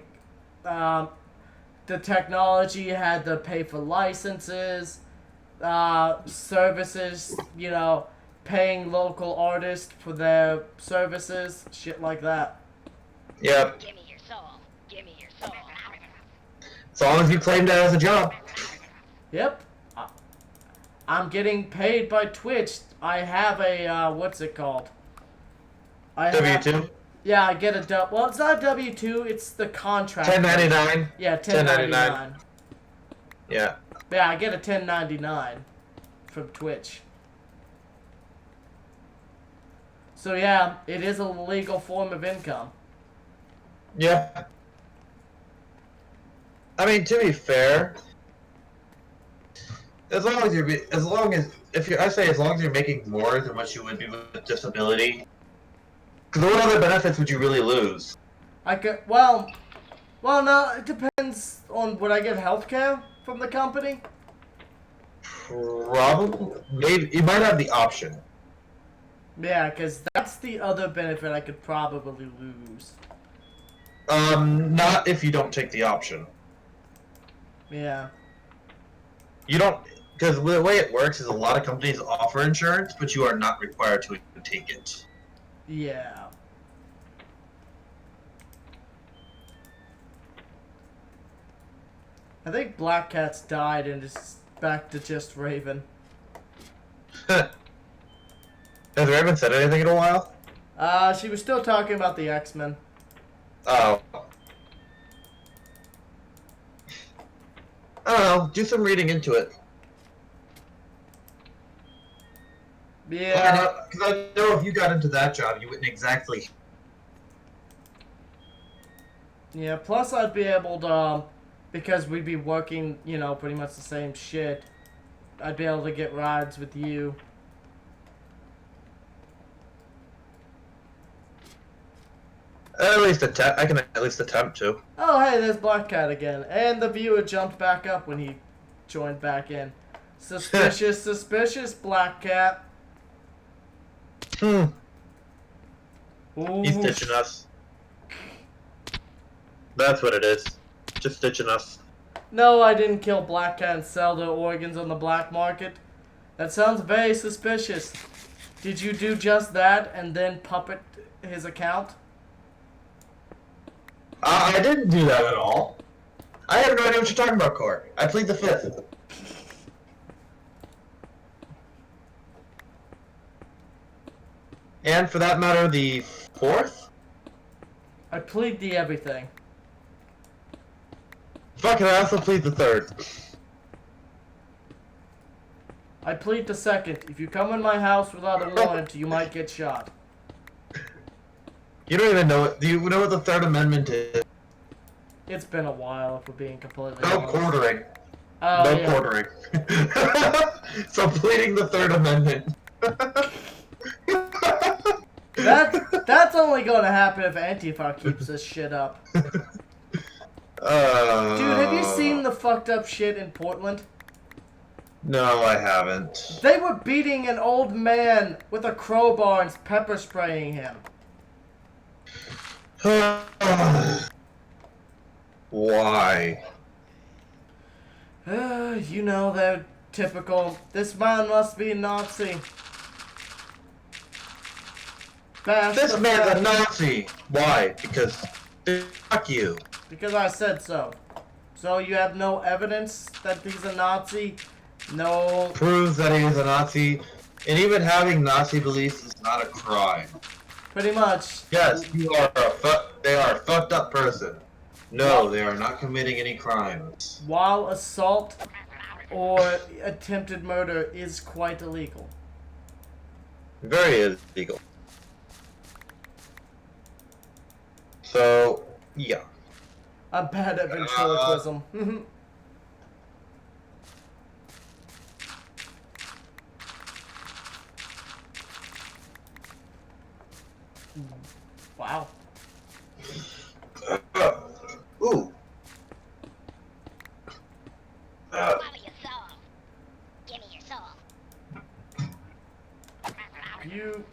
the technology, had to pay for licenses, services, you know, paying local artists for their services, shit like that. Yep. Give me your soul. Give me your soul. As long as you claimed it as a job. Yep. I'm getting paid by Twitch. I have a, what's it called? W-2? Yeah, I get a well, it's not a W-2, it's the contract. 1099? Yeah, 1099. Yeah. Yeah, I get a 1099 from Twitch. So yeah, it is a legal form of income. Yeah. I mean, to be fair, as long as you're making more than what you would be with a disability, because what other benefits would you really lose? Well, no, it depends on would I get healthcare from the company? Probably. Maybe you might have the option. Yeah, because that's the other benefit I could probably lose. Not if you don't take the option. Yeah. You don't, because the way it works is a lot of companies offer insurance, but you are not required to take it. Yeah. I think Black Cat's died and is back to just Raven. Has Raven said anything in a while? She was still talking about the X-Men. Oh. I don't know, do some reading into it. Yeah. Because I know if you got into that job, you wouldn't exactly... Yeah, plus I'd be able to, because we'd be working, you know, pretty much the same shit, I'd be able to get rides with you. I can at least attempt to. Oh, hey, there's Black Cat again. And the viewer jumped back up when he joined back in. Suspicious, suspicious, Black Cat. He's Ooh. ditching us. That's what it is. Just ditching us. No, I didn't kill Black Cat and sell their organs on the black market. That sounds very suspicious. Did you do just that and then puppet his account? I didn't do that at all. I have no idea what you're talking about, Court. I plead the fifth. And for that matter, the fourth? I plead the everything. Fuck it, I also plead the third. I plead the second. If you come in my house without a warrant, you might get shot. You don't even know it. Do you know what the Third Amendment is? It's been a while, if we're being completely No honest. quartering. Oh, No yeah. quartering. So pleading the Third Amendment. That's only going to happen if Antifa keeps this shit up. Dude, have you seen the fucked up shit in Portland? No, I haven't. They were beating an old man with a crowbar and pepper spraying him. Why? You know, they're typical. This man must be a Nazi. Bash This the man's a flag. Nazi. Why? Because fuck you. Because I said so. So you have no evidence that he's a Nazi? No. Proves that he is a Nazi, and even having Nazi beliefs is not a crime. Pretty much. Yes, you are they are a fucked up person. No, they are not committing any crimes. While assault or attempted murder is quite illegal. Very illegal. So, yeah. I'm bad at ventriloquism. Wow. Ooh. Swallow your soul. Give me your soul. You.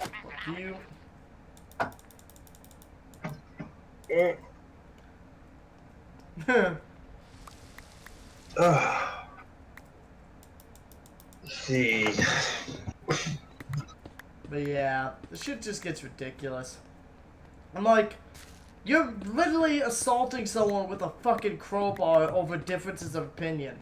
See. But yeah, the shit just gets ridiculous. I'm like, you're literally assaulting someone with a fucking crowbar over differences of opinion.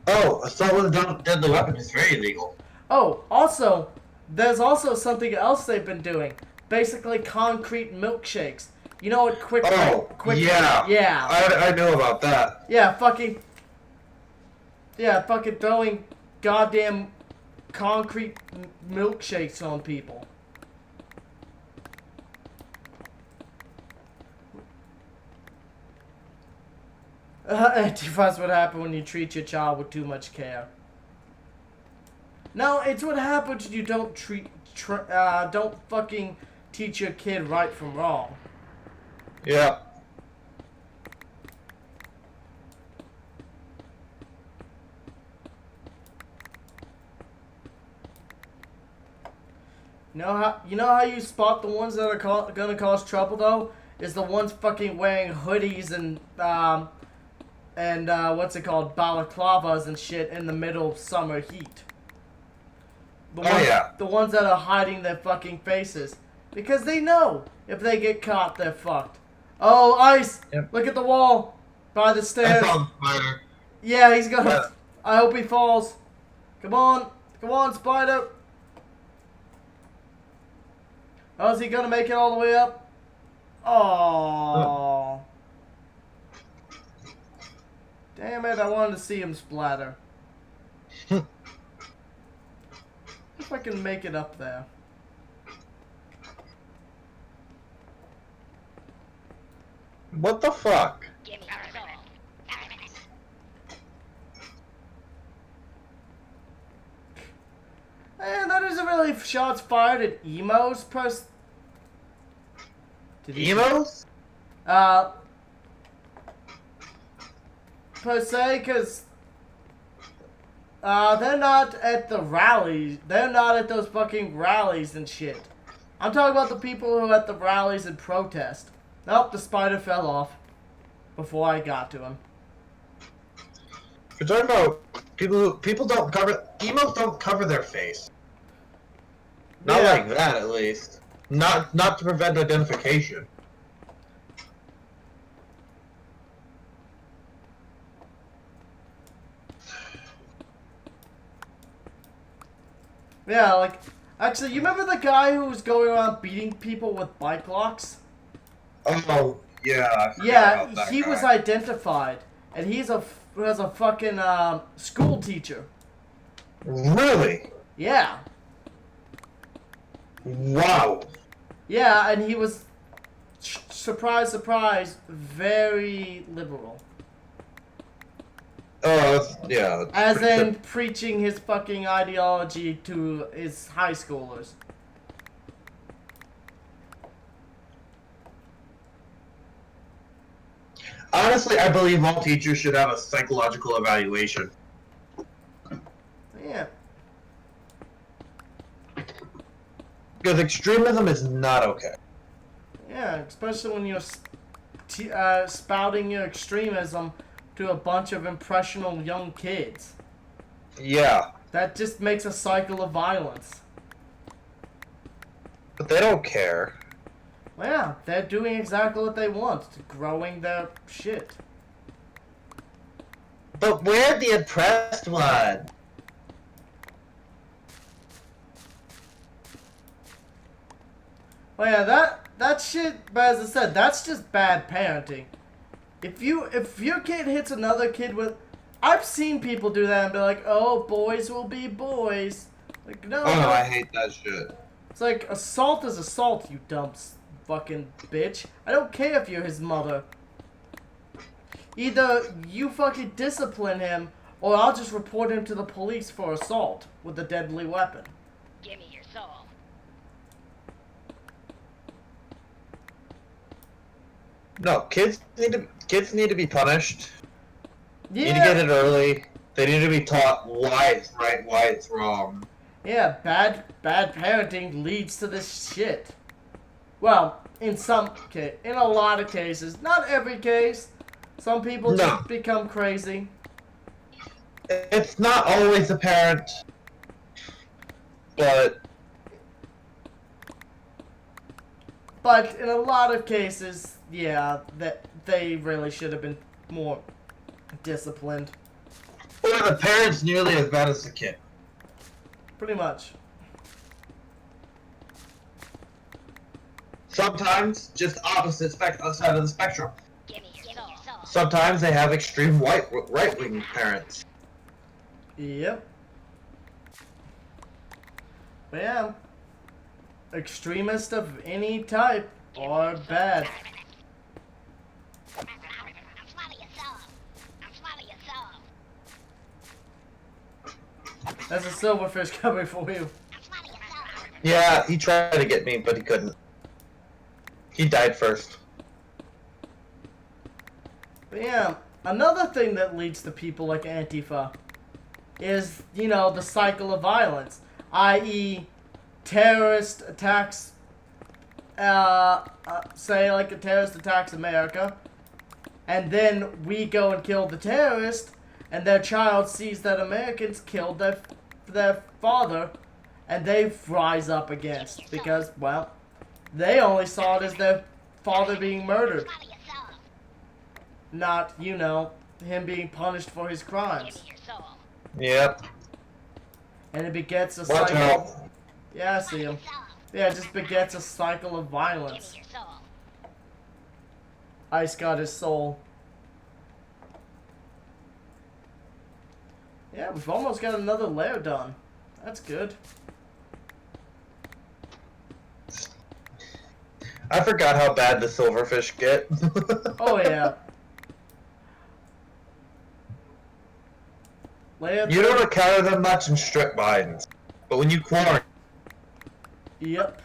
Oh, assault with a deadly weapon is very illegal. Oh, also, there's also something else they've been doing. Basically, concrete milkshakes. You know what? Quick. Yeah. Yeah. I know about that. Yeah, fucking throwing goddamn concrete milkshakes on people. That's what happens when you treat your child with too much care. No, it's what happens when you don't don't fucking teach your kid right from wrong. Yeah. You know how you spot the ones that are gonna cause trouble though? Is the ones fucking wearing hoodies and what's it called, balaclavas and shit in the middle of summer heat. The ones that are hiding their fucking faces. Because they know if they get caught, they're fucked. Oh, Ice! Yep. Look at the wall by the I stairs. saw the spider. Yeah, he's gonna. Yeah. I hope he falls. Come on, Spider. Oh, is he gonna make it all the way up? Oh. Damn it! I wanted to see him splatter. If I can make it up there. What the fuck? Give me your soul. That isn't really shots fired at emos Emos? Per se, because they're not at the rallies. They're not at those fucking rallies and shit. I'm talking about the people who are at the rallies and protest. Nope, the spider fell off before I got to him. You're talking about people don't cover, emos don't cover their face. Not Yeah. like that, at least. Not to prevent identification. Yeah, like, actually, you remember the guy who was going around beating people with bike locks? Oh, yeah. I forgot Yeah, about that he guy. was identified, and he's was a fucking school teacher. Really? Yeah, Wow. yeah, and he was surprise, surprise, very liberal. Oh, yeah. that's As pretty in preaching his fucking ideology to his high schoolers. Honestly, I believe all teachers should have a psychological evaluation. Yeah. Because extremism is not okay. Yeah, especially when you're spouting your extremism to a bunch of impressionable young kids. Yeah. That just makes a cycle of violence. But they don't care. Well, yeah, they're doing exactly what they want, growing their shit. But we're the oppressed one. Well, yeah, that shit, but as I said, that's just bad parenting. If your kid hits another kid with... I've seen people do that and be like, oh, boys will be boys. Like, no. Oh, I hate that shit. It's like, assault is assault, you dumb fucking bitch. I don't care if you're his mother. Either you fucking discipline him, or I'll just report him to the police for assault with a deadly weapon. Give me your soul. No, kids need to be punished. Yeah. You need to get it early. They need to be taught why it's right, why it's wrong. Yeah, bad parenting leads to this shit. Well, in a lot of cases, not every case. Some people just become crazy. It's not always the parent, but in a lot of cases, yeah, that they really should have been more disciplined. or the parent's nearly as bad as the kid. Pretty much. Sometimes just opposite side of the spectrum. Give me your soul. Sometimes they have extreme right-wing parents. Yep. But yeah, extremists of any type are bad. I'm swallowing your soul. I'm swallowing your soul. That's a silverfish coming for you. I'm swallowing your soul. Yeah, he tried to get me, but he couldn't. He died first. But yeah, another thing that leads to people like Antifa is, you know, the cycle of violence, i.e. terrorist attacks, say like a terrorist attacks America, and then we go and kill the terrorist, and their child sees that Americans killed their father, and they rise up against, because, well, they only saw it as their father being murdered, Swallow your soul. not, you know, him being punished for his Give crimes. me your soul. Yep. And it begets a Watch cycle. out. Yeah, I see him. Yeah, it just begets a cycle of Give violence. me your soul. Ice got his soul. Yeah, we've almost got another layer done. That's good. I forgot how bad the silverfish get. Oh yeah. Layer You don't encounter them much in strip mines, but when you quarry, Yep.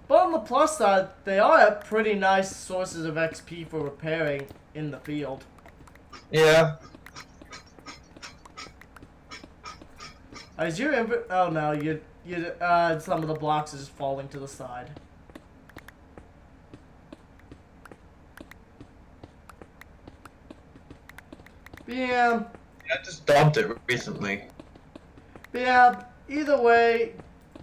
But on the plus side, they are pretty nice sources of XP for repairing in the field. yeah. Is your oh no, some of the blocks are just falling to the side. Yeah. I just dumped it recently. Yeah, either way,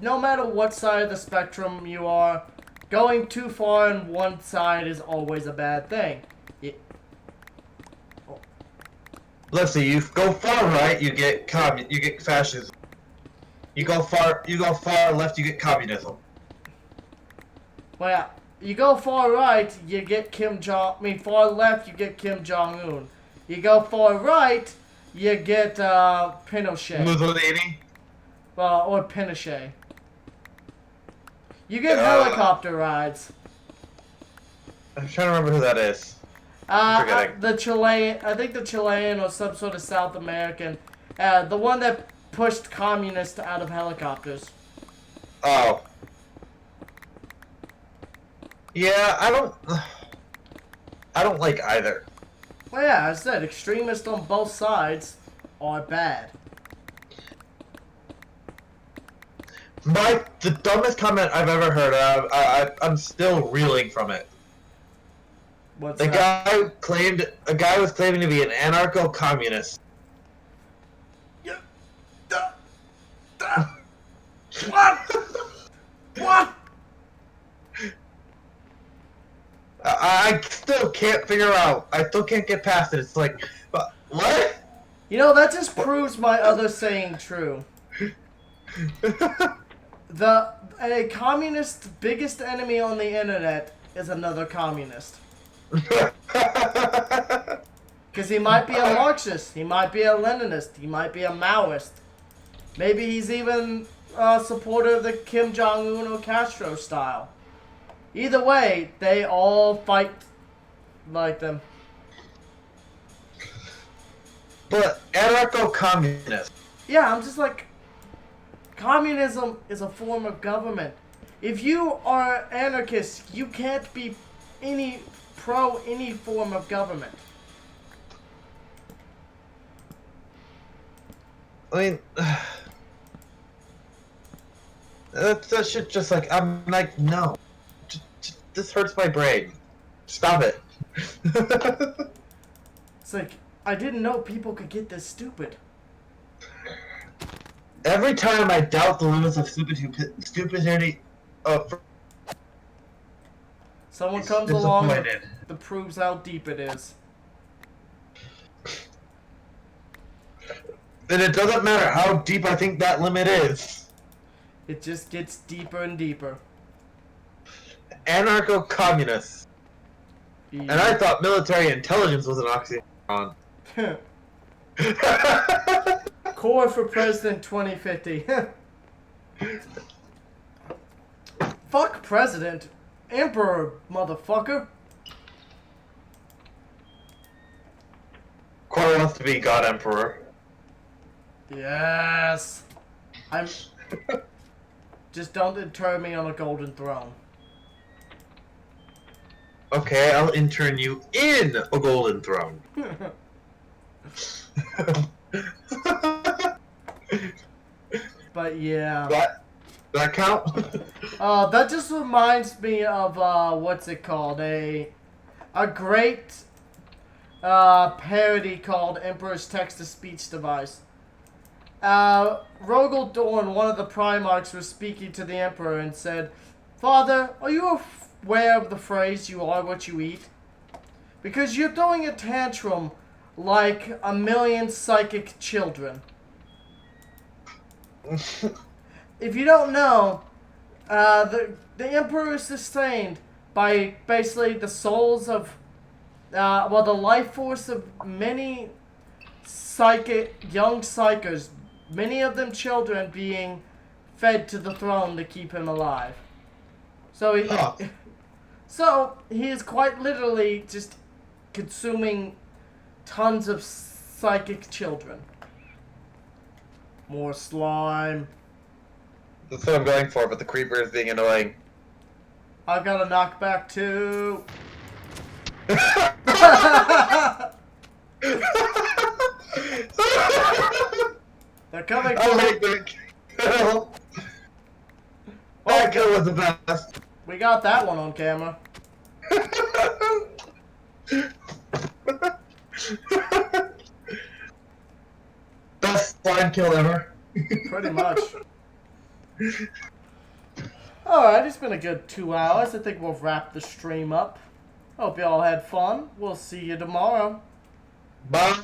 no matter what side of the spectrum you are, going too far on one side is always a bad thing. Let's see. You go far right, you get fascism. You go far left, you get communism. Well, you go far right, you get far left, you get Kim Jong-un. You go far right, you get Pinochet. Mussolini. Or Pinochet. You get helicopter rides. I'm trying to remember who that is. Forgetting. The Chilean, I think the Chilean or some sort of South American, the one that pushed communists out of helicopters. Oh. Yeah, I don't like either. Well, yeah, I said extremists on both sides are bad. The dumbest comment I've ever heard of, I'm still reeling from it. What's A that? guy was claiming to be an anarcho-communist. Yeah. What? What? I still can't figure out. I still can't get past it. It's like, what? You know, that just proves my other saying true. A communist's biggest enemy on the internet is another communist. Because he might be a Marxist, he might be a Leninist, he might be a Maoist. Maybe he's even a supporter of the Kim Jong-un or Castro style. Either way, they all fight like them. But anarcho-communist. Yeah, I'm just like, communism is a form of government. If you are anarchist, you can't be pro any form of government. I mean, that shit just like, I'm like, no. This hurts my brain. Stop it. It's like, I didn't know people could get this stupid. Every time I doubt the limits of stupidity, Someone comes along disappointed. that proves how deep it is. And it doesn't matter how deep I think that limit is. It just gets deeper and deeper. Anarcho-communist. And I thought military intelligence was an oxymoron. Core for President 2050. Fuck President. Emperor, motherfucker. Core wants to be God Emperor. Yes. Just don't inter me on a golden throne. Okay, I'll intern you in a golden throne. But yeah. That count? That just reminds me of what's it called? A great parody called Emperor's Text-to-Speech Device. Rogel Dorn, one of the Primarchs, was speaking to the Emperor and said, "Father, are you aware of the phrase, 'you are what you eat'? Because you're throwing a tantrum like a million psychic children." If you don't know, the Emperor is sustained by basically the souls of, the life force of many young psychers, many of them children, being fed to the throne to keep him alive. So he is quite literally just consuming tons of psychic children. More slime. That's what I'm going for, but the creeper is being annoying. I've got a knockback too. They're coming for me. that kill was the best. We got that one on camera. Best slime kill ever. Pretty much. Alright, it's been a good 2 hours. I think we'll wrap the stream up. Hope y'all had fun. We'll see you tomorrow. Bye.